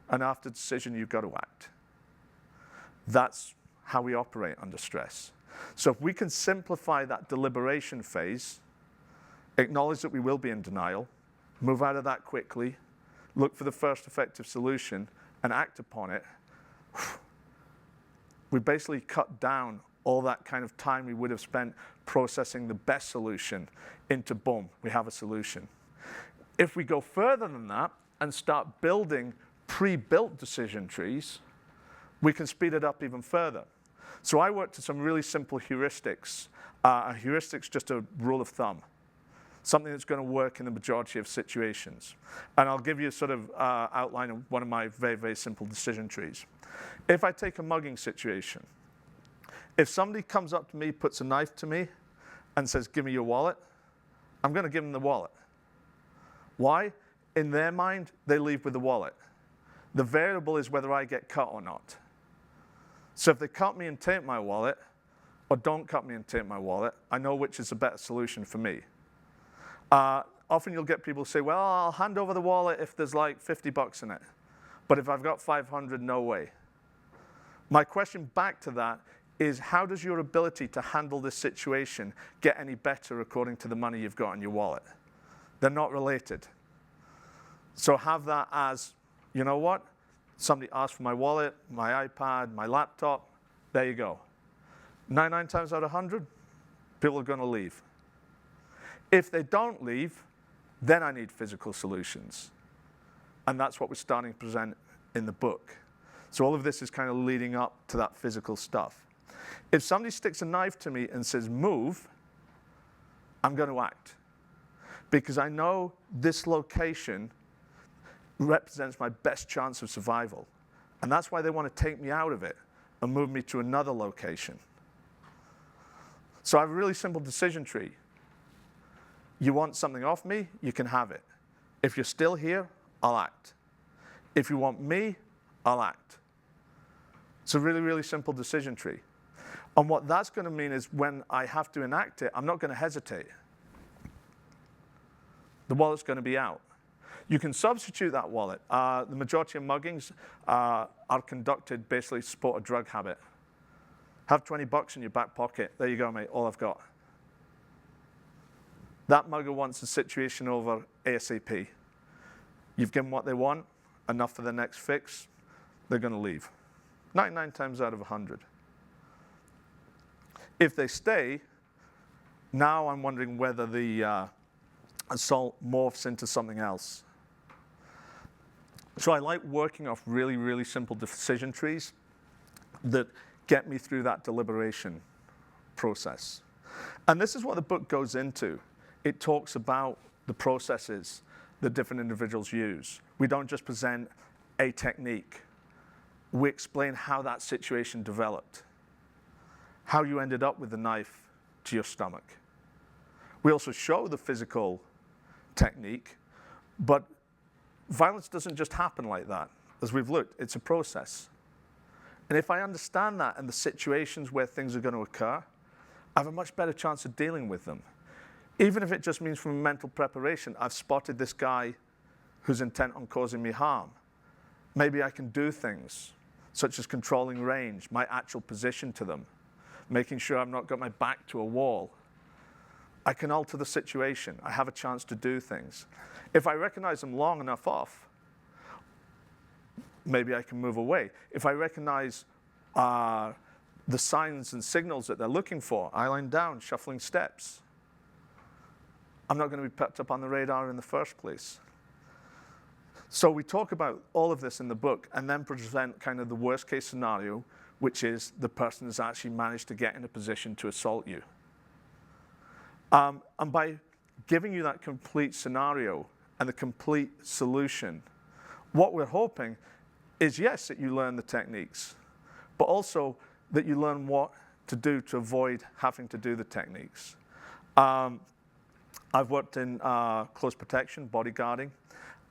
and after decision, you've got to act. That's how we operate under stress. So if we can simplify that deliberation phase, acknowledge that we will be in denial, move out of that quickly, look for the first effective solution, and act upon it, we basically cut down all that kind of time we would have spent processing the best solution into boom, we have a solution. If we go further than that and start building pre-built decision trees, we can speed it up even further. So I worked with some really simple heuristics. A heuristic's just a rule of thumb, something that's going to work in the majority of situations. And I'll give you a sort of outline of one of my very, very simple decision trees. If I take a mugging situation, if somebody comes up to me, puts a knife to me, and says, give me your wallet, I'm going to give them the wallet. Why? In their mind, they leave with the wallet. The variable is whether I get cut or not. So if they cut me and take my wallet, or don't cut me and take my wallet, I know which is a better solution for me. Often you'll get people say, well, I'll hand over the wallet if there's like 50 bucks in it. But if I've got 500, no way. My question back to that is, how does your ability to handle this situation get any better according to the money you've got in your wallet? They're not related. So have that as, you know what? Somebody asked for my wallet, my iPad, my laptop. There you go. 99 times out of 100, people are going to leave. If they don't leave, then I need physical solutions. And that's what we're starting to present in the book. So all of this is kind of leading up to that physical stuff. If somebody sticks a knife to me and says, move, I'm going to act. Because I know this location represents my best chance of survival. And that's why they want to take me out of it and move me to another location. So I have a really simple decision tree. You want something off me, you can have it. If you're still here, I'll act. If you want me, I'll act. It's a really, really simple decision tree. And what that's going to mean is when I have to enact it, I'm not going to hesitate. The wallet's going to be out. You can substitute that wallet. The majority of muggings are conducted basically to support a drug habit. Have 20 bucks in your back pocket. There you go, mate, all I've got. That mugger wants the situation over ASAP. You've given what they want, enough for the next fix, they're going to leave. 99 times out of 100. If they stay, now I'm wondering whether the assault morphs into something else. So I like working off really, really simple decision trees that get me through that deliberation process. And this is what the book goes into. It talks about the processes that different individuals use. We don't just present a technique. We explain how that situation developed, how you ended up with the knife to your stomach. We also show the physical technique, but violence doesn't just happen like that. As we've looked, it's a process. And if I understand that and the situations where things are going to occur, I have a much better chance of dealing with them. Even if it just means from mental preparation, I've spotted this guy who's intent on causing me harm. Maybe I can do things, such as controlling range, my actual position to them, making sure I've not got my back to a wall. I can alter the situation. I have a chance to do things. If I recognize them long enough off, maybe I can move away. If I recognize the signs and signals that they're looking for, eyeline down, shuffling steps, I'm not going to be picked up on the radar in the first place. So we talk about all of this in the book and then present kind of the worst case scenario, which is the person has actually managed to get in a position to assault you. And by giving you that complete scenario and the complete solution, what we're hoping is, yes, that you learn the techniques, but also that you learn what to do to avoid having to do the techniques. I've worked in close protection, bodyguarding,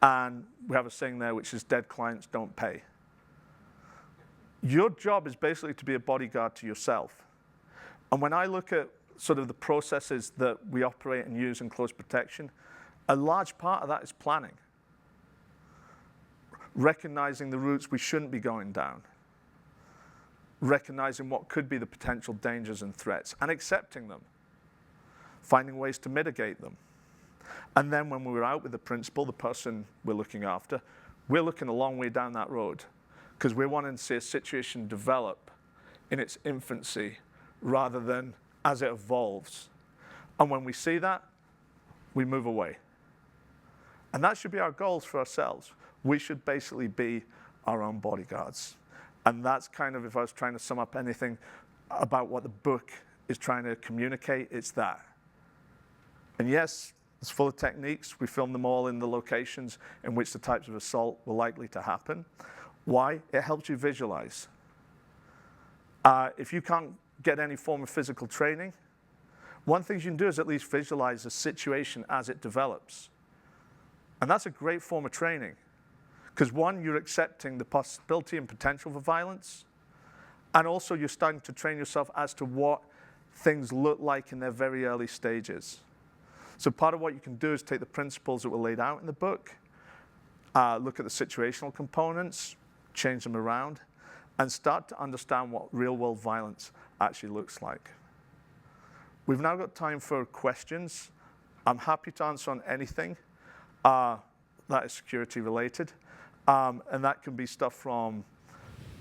and we have a saying there which is dead clients don't pay. Your job is basically to be a bodyguard to yourself. And when I look at sort of the processes that we operate and use in close protection, a large part of that is planning. Recognizing the routes we shouldn't be going down. Recognizing what could be the potential dangers and threats and accepting them. Finding ways to mitigate them. And then when we're out with the principal, the person we're looking after, we're looking a long way down that road because we're wanting to see a situation develop in its infancy rather than as it evolves. And when we see that, we move away. And that should be our goals for ourselves. We should basically be our own bodyguards. And that's kind of, if I was trying to sum up anything about what the book is trying to communicate, it's that. And yes, it's full of techniques. We film them all in the locations in which the types of assault were likely to happen. Why? It helps you visualize. If you can't get any form of physical training, one thing you can do is at least visualize the situation as it develops. And that's a great form of training. Because one, you're accepting the possibility and potential for violence. And also you're starting to train yourself as to what things look like in their very early stages. So part of what you can do is take the principles that were laid out in the book, look at the situational components, change them around, and start to understand what real-world violence actually looks like. We've now got time for questions. I'm happy to answer on anything that is security related. And that can be stuff from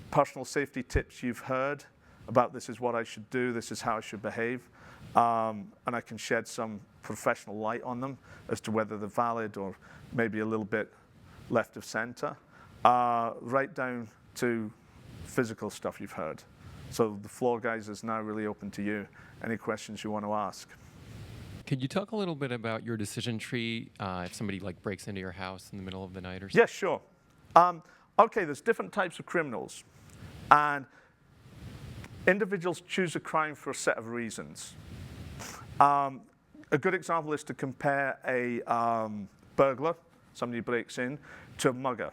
personal safety tips you've heard about this is what I should do, this is how I should behave. And I can shed some professional light on them as to whether they're valid or maybe a little bit left of center, right down to physical stuff you've heard. So the floor, guys, is now really open to you. Any questions you want to ask? Could you talk a little bit about your decision tree if somebody like breaks into your house in the middle of the night or something? Yes, sure. Okay, there's different types of criminals. And individuals choose a crime for a set of reasons. A good example is to compare a burglar, somebody breaks in, to a mugger.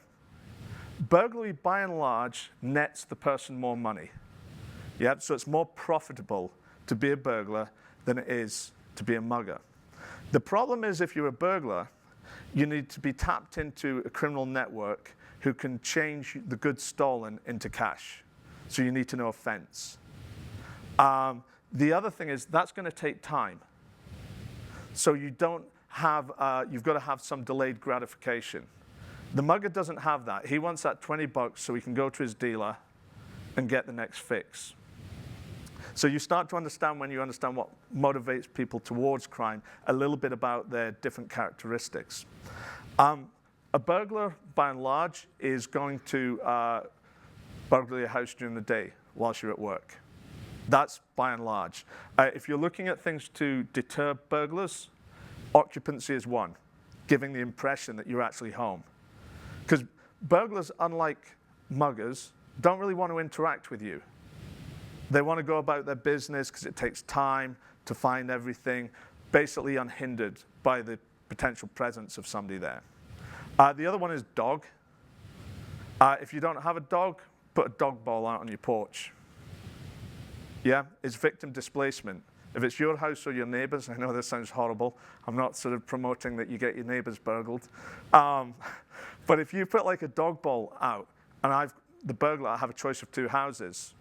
Burglary, by and large, nets the person more money. Yeah, so it's more profitable to be a burglar than it is to be a mugger. The problem is if you're a burglar, you need to be tapped into a criminal network who can change the goods stolen into cash. So you need to know offense. The other thing is that's going to take time. So you don't have, you've got to have some delayed gratification. The mugger doesn't have that. He wants that $20 so he can go to his dealer and get the next fix. So you start to understand, when you understand what motivates people towards crime, a little bit about their different characteristics. A burglar, by and large, is going to burgle your house during the day whilst you're at work. That's by and large. If you're looking at things to deter burglars, occupancy is one, giving the impression that you're actually home. Because burglars, unlike muggers, don't really want to interact with you. They want to go about their business because it takes time to find everything, basically unhindered by the potential presence of somebody there. The other one is dog. If you don't have a dog, put a dog ball out on your porch. Yeah, it's victim displacement. If it's your house or your neighbor's, I know this sounds horrible. I'm not sort of promoting that you get your neighbors burgled. But if you put like a dog ball out, and the burglar, I have a choice of two houses,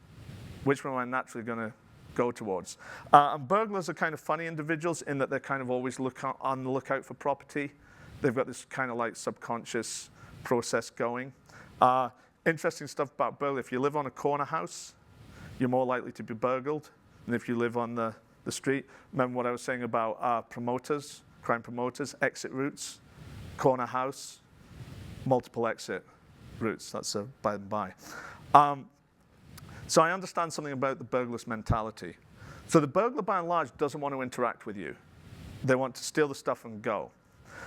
which one am I naturally going to go towards? And burglars are kind of funny individuals in that they're kind of always on the lookout for property. They've got this kind of like subconscious process going. interesting stuff about burglary. If you live on a corner house, you're more likely to be burgled than if you live on the street. Remember what I was saying about promoters, crime promoters, exit routes, corner house, multiple exit routes. That's a by and by. So I understand something about the burglar's mentality. So the burglar, by and large, doesn't want to interact with you. They want to steal the stuff and go.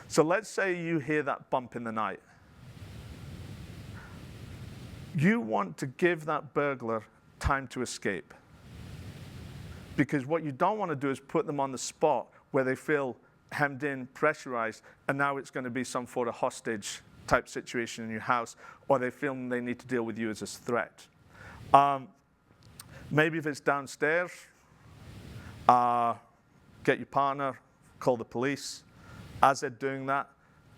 So let's say you hear that bump in the night. You want to give that burglar time to escape. Because what you don't want to do is put them on the spot where they feel hemmed in, pressurized, and now it's going to be some sort of hostage type situation in your house, or they feel they need to deal with you as a threat. Maybe if it's downstairs, get your partner, call the police. As they're doing that,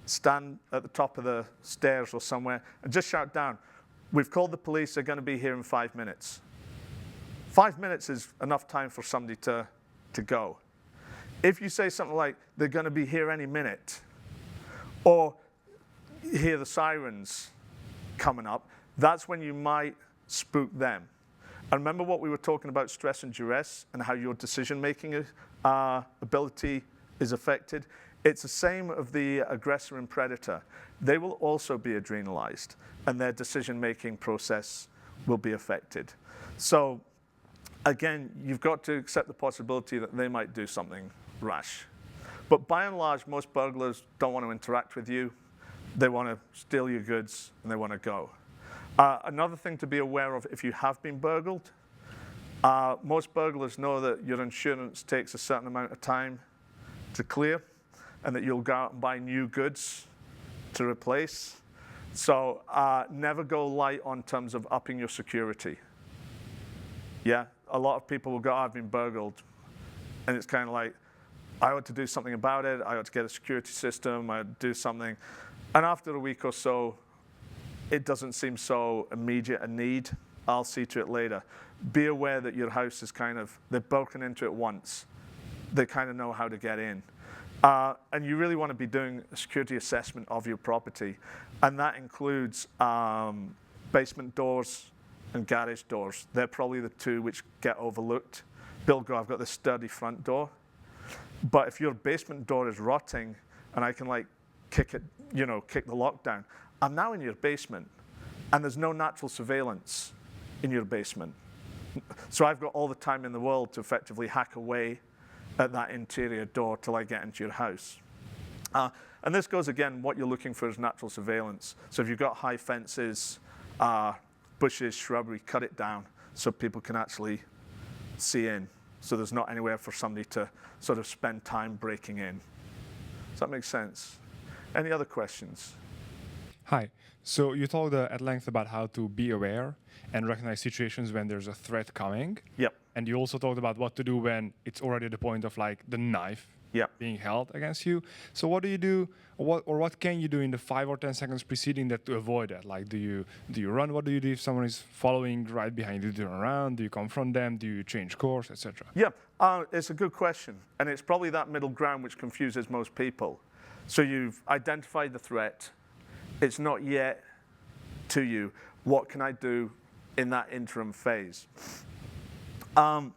stand at the top of the stairs or somewhere and just shout down, "We've called the police, they're going to be here in 5 minutes." 5 minutes is enough time for somebody to go. If you say something like, "They're going to be here any minute," or you hear the sirens coming up, that's when you might spook them. And remember what we were talking about, stress and duress, and how your decision-making ability is affected? It's the same of the aggressor and predator. They will also be adrenalized, and their decision-making process will be affected. So again, you've got to accept the possibility that they might do something rash. But by and large, most burglars don't want to interact with you. They want to steal your goods, and they want to go. Another thing to be aware of if you have been burgled, most burglars know that your insurance takes a certain amount of time to clear, and that you'll go out and buy new goods to replace. So never go light on terms of upping your security. Yeah, a lot of people will go, "I've been burgled," and it's kind of like, I ought to do something about it, I ought to get a security system, I ought to do something. And after a week or so, it doesn't seem so immediate a need. I'll see to it later. Be aware that your house is they've broken into it once. They kind of know how to get in. And you really want to be doing a security assessment of your property. And that includes basement doors and garage doors. They're probably the two which get overlooked. Bill go, "I've got this sturdy front door." But if your basement door is rotting and I can kick the lock down, I'm now in your basement and there's no natural surveillance in your basement. So I've got all the time in the world to effectively hack away at that interior door till I get into your house. And this goes again, what you're looking for is natural surveillance. So if you've got high fences, bushes, shrubbery, cut it down so people can actually see in. So there's not anywhere for somebody to sort of spend time breaking in. Does that make sense? Any other questions? Hi. So you talked at length about how to be aware and recognize situations when there's a threat coming. Yep. And you also talked about what to do when it's already the point of the knife being held against you. So what do you do, or what can you do in the 5 or 10 seconds preceding that to avoid that? Do you run? What do you do if someone is following right behind you? Do you turn around? Do you confront them? Do you change course, etc.? Yeah, it's a good question. And it's probably that middle ground which confuses most people. So you've identified the threat. It's not yet to you. What can I do in that interim phase? And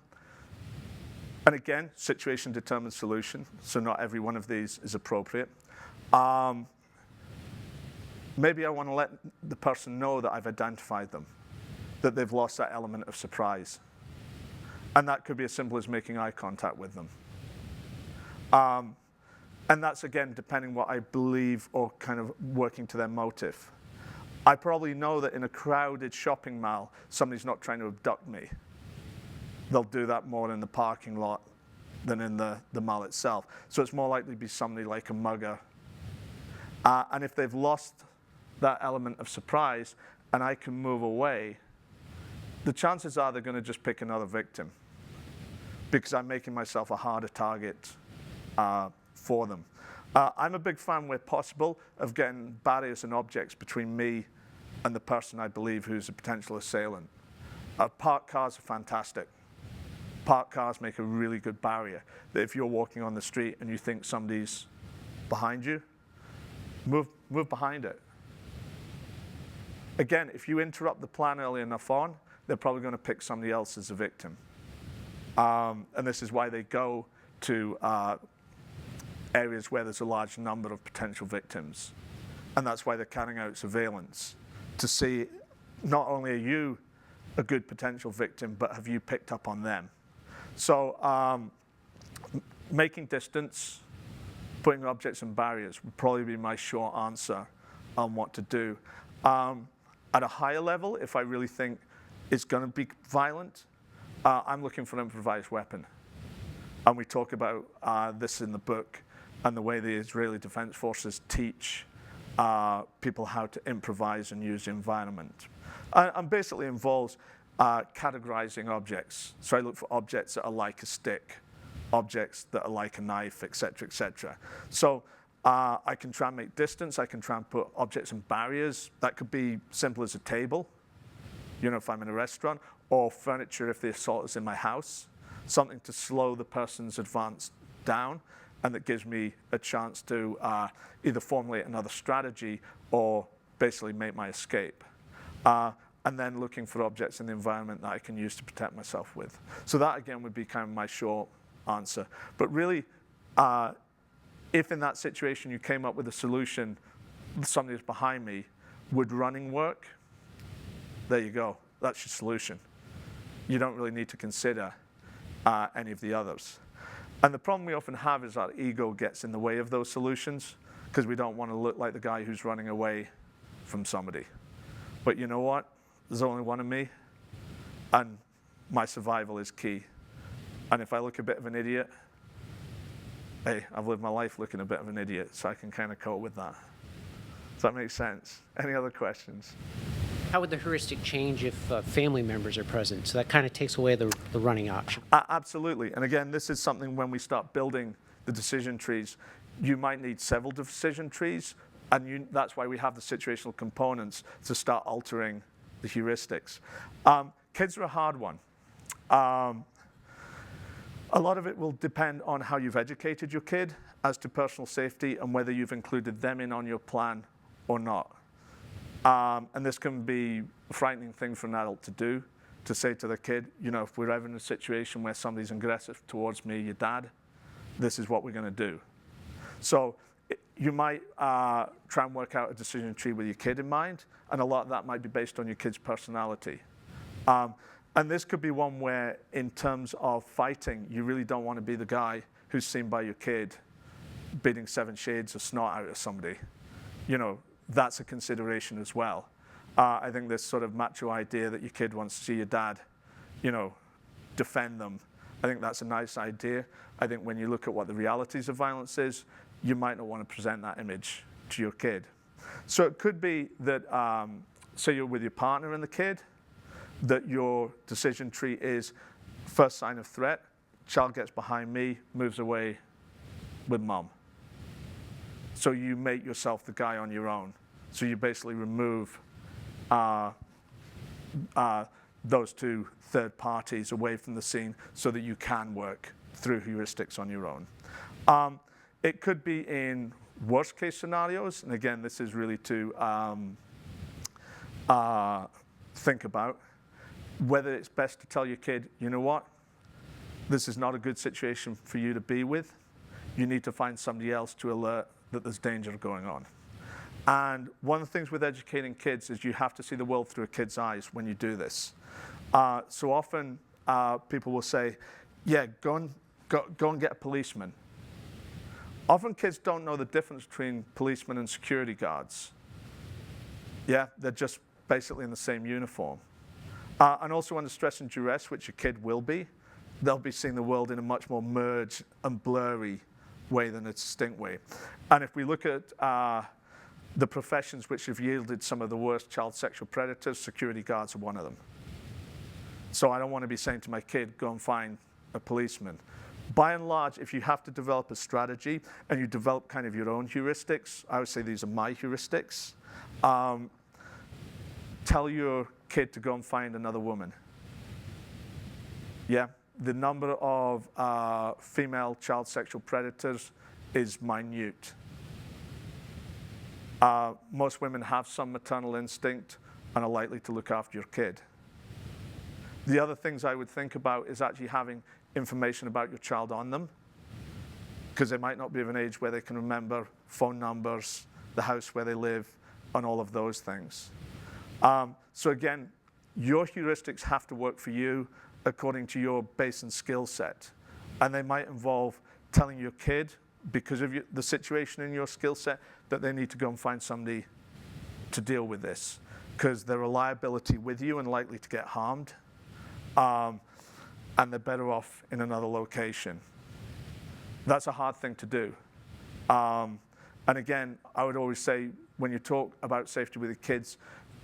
again, situation determines solution. So not every one of these is appropriate. Maybe I want to let the person know that I've identified them, that they've lost that element of surprise. And that could be as simple as making eye contact with them. And that's, again, depending what I believe or kind of working to their motive. I probably know that in a crowded shopping mall, somebody's not trying to abduct me. They'll do that more in the parking lot than in the mall itself. So it's more likely to be somebody like a mugger. And if they've lost that element of surprise and I can move away, the chances are they're going to just pick another victim because I'm making myself a harder target for them. I'm a big fan, where possible, of getting barriers and objects between me and the person I believe who's a potential assailant. Parked cars are fantastic. Parked cars make a really good barrier, that if you're walking on the street and you think somebody's behind you, move behind it. Again, if you interrupt the plan early enough on, they're probably going to pick somebody else as a victim. And this is why they go to areas where there's a large number of potential victims. And that's why they're carrying out surveillance, to see not only are you a good potential victim, but have you picked up on them? So making distance, putting objects and barriers would probably be my short answer on what to do. At a higher level, if I really think it's going to be violent, I'm looking for an improvised weapon. And we talk about this in the book and the way the Israeli Defense Forces teach people how to improvise and use the environment. And basically involves categorizing objects. So I look for objects that are like a stick, objects that are like a knife, et cetera, So I can try and make distance. I can try and put objects and barriers. That could be simple as a table, you know, if I'm in a restaurant, or furniture if the assault is in my house, something to slow the person's advance down, and that gives me a chance to either formulate another strategy or basically make my escape. And then looking for objects in the environment that I can use to protect myself with. So that, again, would be kind of my short answer. But really, if in that situation you came up with a solution, somebody's behind me, would running work? There you go. That's your solution. You don't really need to consider any of the others. And the problem we often have is our ego gets in the way of those solutions because we don't want to look like the guy who's running away from somebody. But you know what? There's only one of me, and my survival is key. And if I look a bit of an idiot, hey, I've lived my life looking a bit of an idiot, so I can kind of cope with that. Does that make sense? Any other questions? How would the heuristic change if family members are present? So that kind of takes away the running option. Absolutely. And again, this is something when we start building the decision trees, you might need several decision trees, and that's why we have the situational components to start altering the heuristics. Kids are a hard one. A lot of it will depend on how you've educated your kid as to personal safety and whether you've included them in on your plan or not. And this can be a frightening thing for an adult to do, to say to the kid, you know, if we're ever in a situation where somebody's aggressive towards me, your dad, this is what we're going to do. So you might try and work out a decision tree with your kid in mind, and a lot of that might be based on your kid's personality. And this could be one where, in terms of fighting, you really don't want to be the guy who's seen by your kid beating 7 shades of snot out of somebody. You know, that's a consideration as well. I think this sort of macho idea that your kid wants to see your dad, you know, defend them, I think that's a nice idea. I think when you look at what the realities of violence is, you might not want to present that image to your kid. So it could be that, say you're with your partner and the kid, that your decision tree is first sign of threat, child gets behind me, moves away with mom. So you make yourself the guy on your own. So you basically remove those two third parties away from the scene so that you can work through heuristics on your own. It could be in worst case scenarios, and again, this is really to think about whether it's best to tell your kid, you know what, this is not a good situation for you to be with. You need to find somebody else to alert that there's danger going on. And one of the things with educating kids is you have to see the world through a kid's eyes when you do this. So often people will say, yeah, go and get a policeman. Often kids don't know the difference between policemen and security guards. Yeah, they're just basically in the same uniform. And also under stress and duress, which a kid will be, they'll be seeing the world in a much more merged and blurry way than a distinct way. And if we look at the professions which have yielded some of the worst child sexual predators, security guards are one of them. So I don't want to be saying to my kid, go and find a policeman. By and large, if you have to develop a strategy and you develop kind of your own heuristics, I would say these are my heuristics, tell your kid to go and find another woman. Yeah, the number of female child sexual predators is minute. Most women have some maternal instinct, and are likely to look after your kid. The other things I would think about is actually having information about your child on them, because they might not be of an age where they can remember phone numbers, the house where they live, and all of those things. So again, your heuristics have to work for you according to your base and skill set. And they might involve telling your kid, because of the situation in your skill set, that they need to go and find somebody to deal with this, because they're a liability with you and likely to get harmed, and they're better off in another location. That's a hard thing to do. And again, I would always say, when you talk about safety with the kids,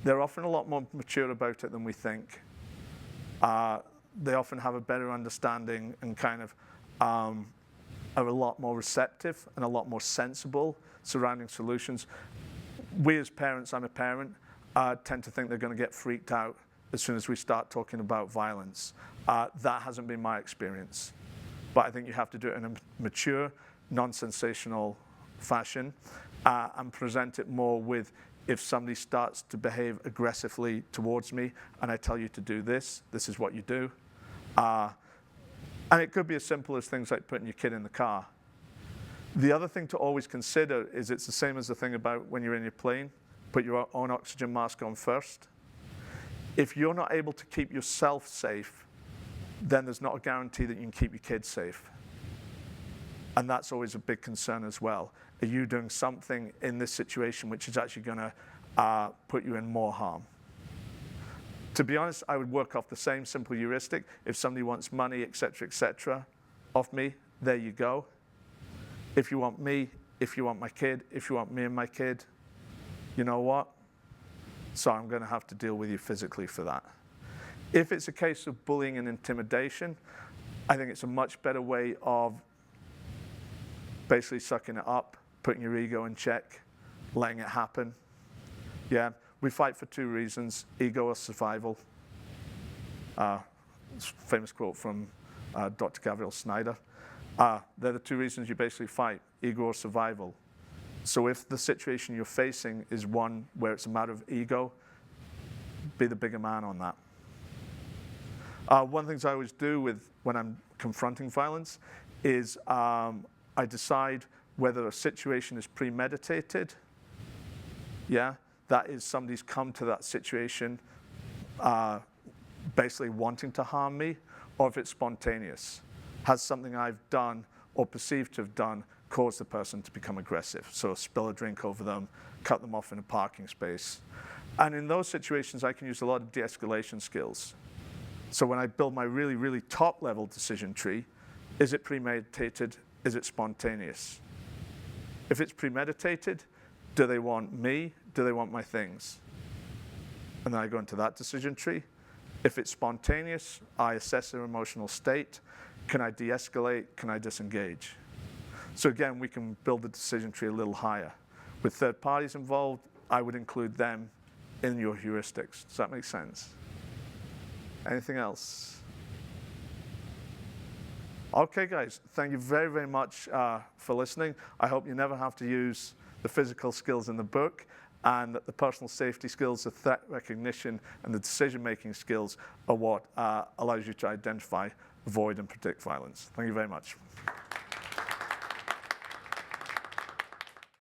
they're often a lot more mature about it than we think. They often have a better understanding and kind of are a lot more receptive and a lot more sensible surrounding solutions. We as parents, I'm a parent, tend to think they're going to get freaked out as soon as we start talking about violence. That hasn't been my experience. But I think you have to do it in a mature, non-sensational fashion, and present it more with, if somebody starts to behave aggressively towards me and I tell you to do this, this is what you do. And it could be as simple as things like putting your kid in the car. The other thing to always consider is it's the same as the thing about when you're in your plane, put your own oxygen mask on first. If you're not able to keep yourself safe, then there's not a guarantee that you can keep your kids safe. And that's always a big concern as well. Are you doing something in this situation which is actually going to put you in more harm? To be honest, I would work off the same simple heuristic. If somebody wants money, et cetera, off me, there you go. If you want me, if you want my kid, if you want me and my kid, you know what? So I'm going to have to deal with you physically for that. If it's a case of bullying and intimidation, I think it's a much better way of basically sucking it up, putting your ego in check, letting it happen. Yeah, we fight for two reasons, ego or survival. Famous quote from Dr. Gabriel Snyder. They're the two reasons you basically fight, ego or survival. So if the situation you're facing is one where it's a matter of ego, be the bigger man on that. One of the things I always do when I'm confronting violence is I decide whether a situation is premeditated. Yeah, that is somebody's come to that situation basically wanting to harm me, or if it's spontaneous. Has something I've done or perceived to have done caused the person to become aggressive? So spill a drink over them, cut them off in a parking space. And in those situations, I can use a lot of de-escalation skills. So when I build my really, really top-level decision tree, is it premeditated? Is it spontaneous? If it's premeditated, do they want me? Do they want my things? And then I go into that decision tree. If it's spontaneous, I assess their emotional state. Can I de-escalate? Can I disengage? So again, we can build the decision tree a little higher. With third parties involved, I would include them in your heuristics. Does that make sense? Anything else? Okay, guys, thank you very, very much for listening. I hope you never have to use the physical skills in the book, and that the personal safety skills, the threat recognition, and the decision-making skills are what allows you to identify, avoid, and predict violence. Thank you very much.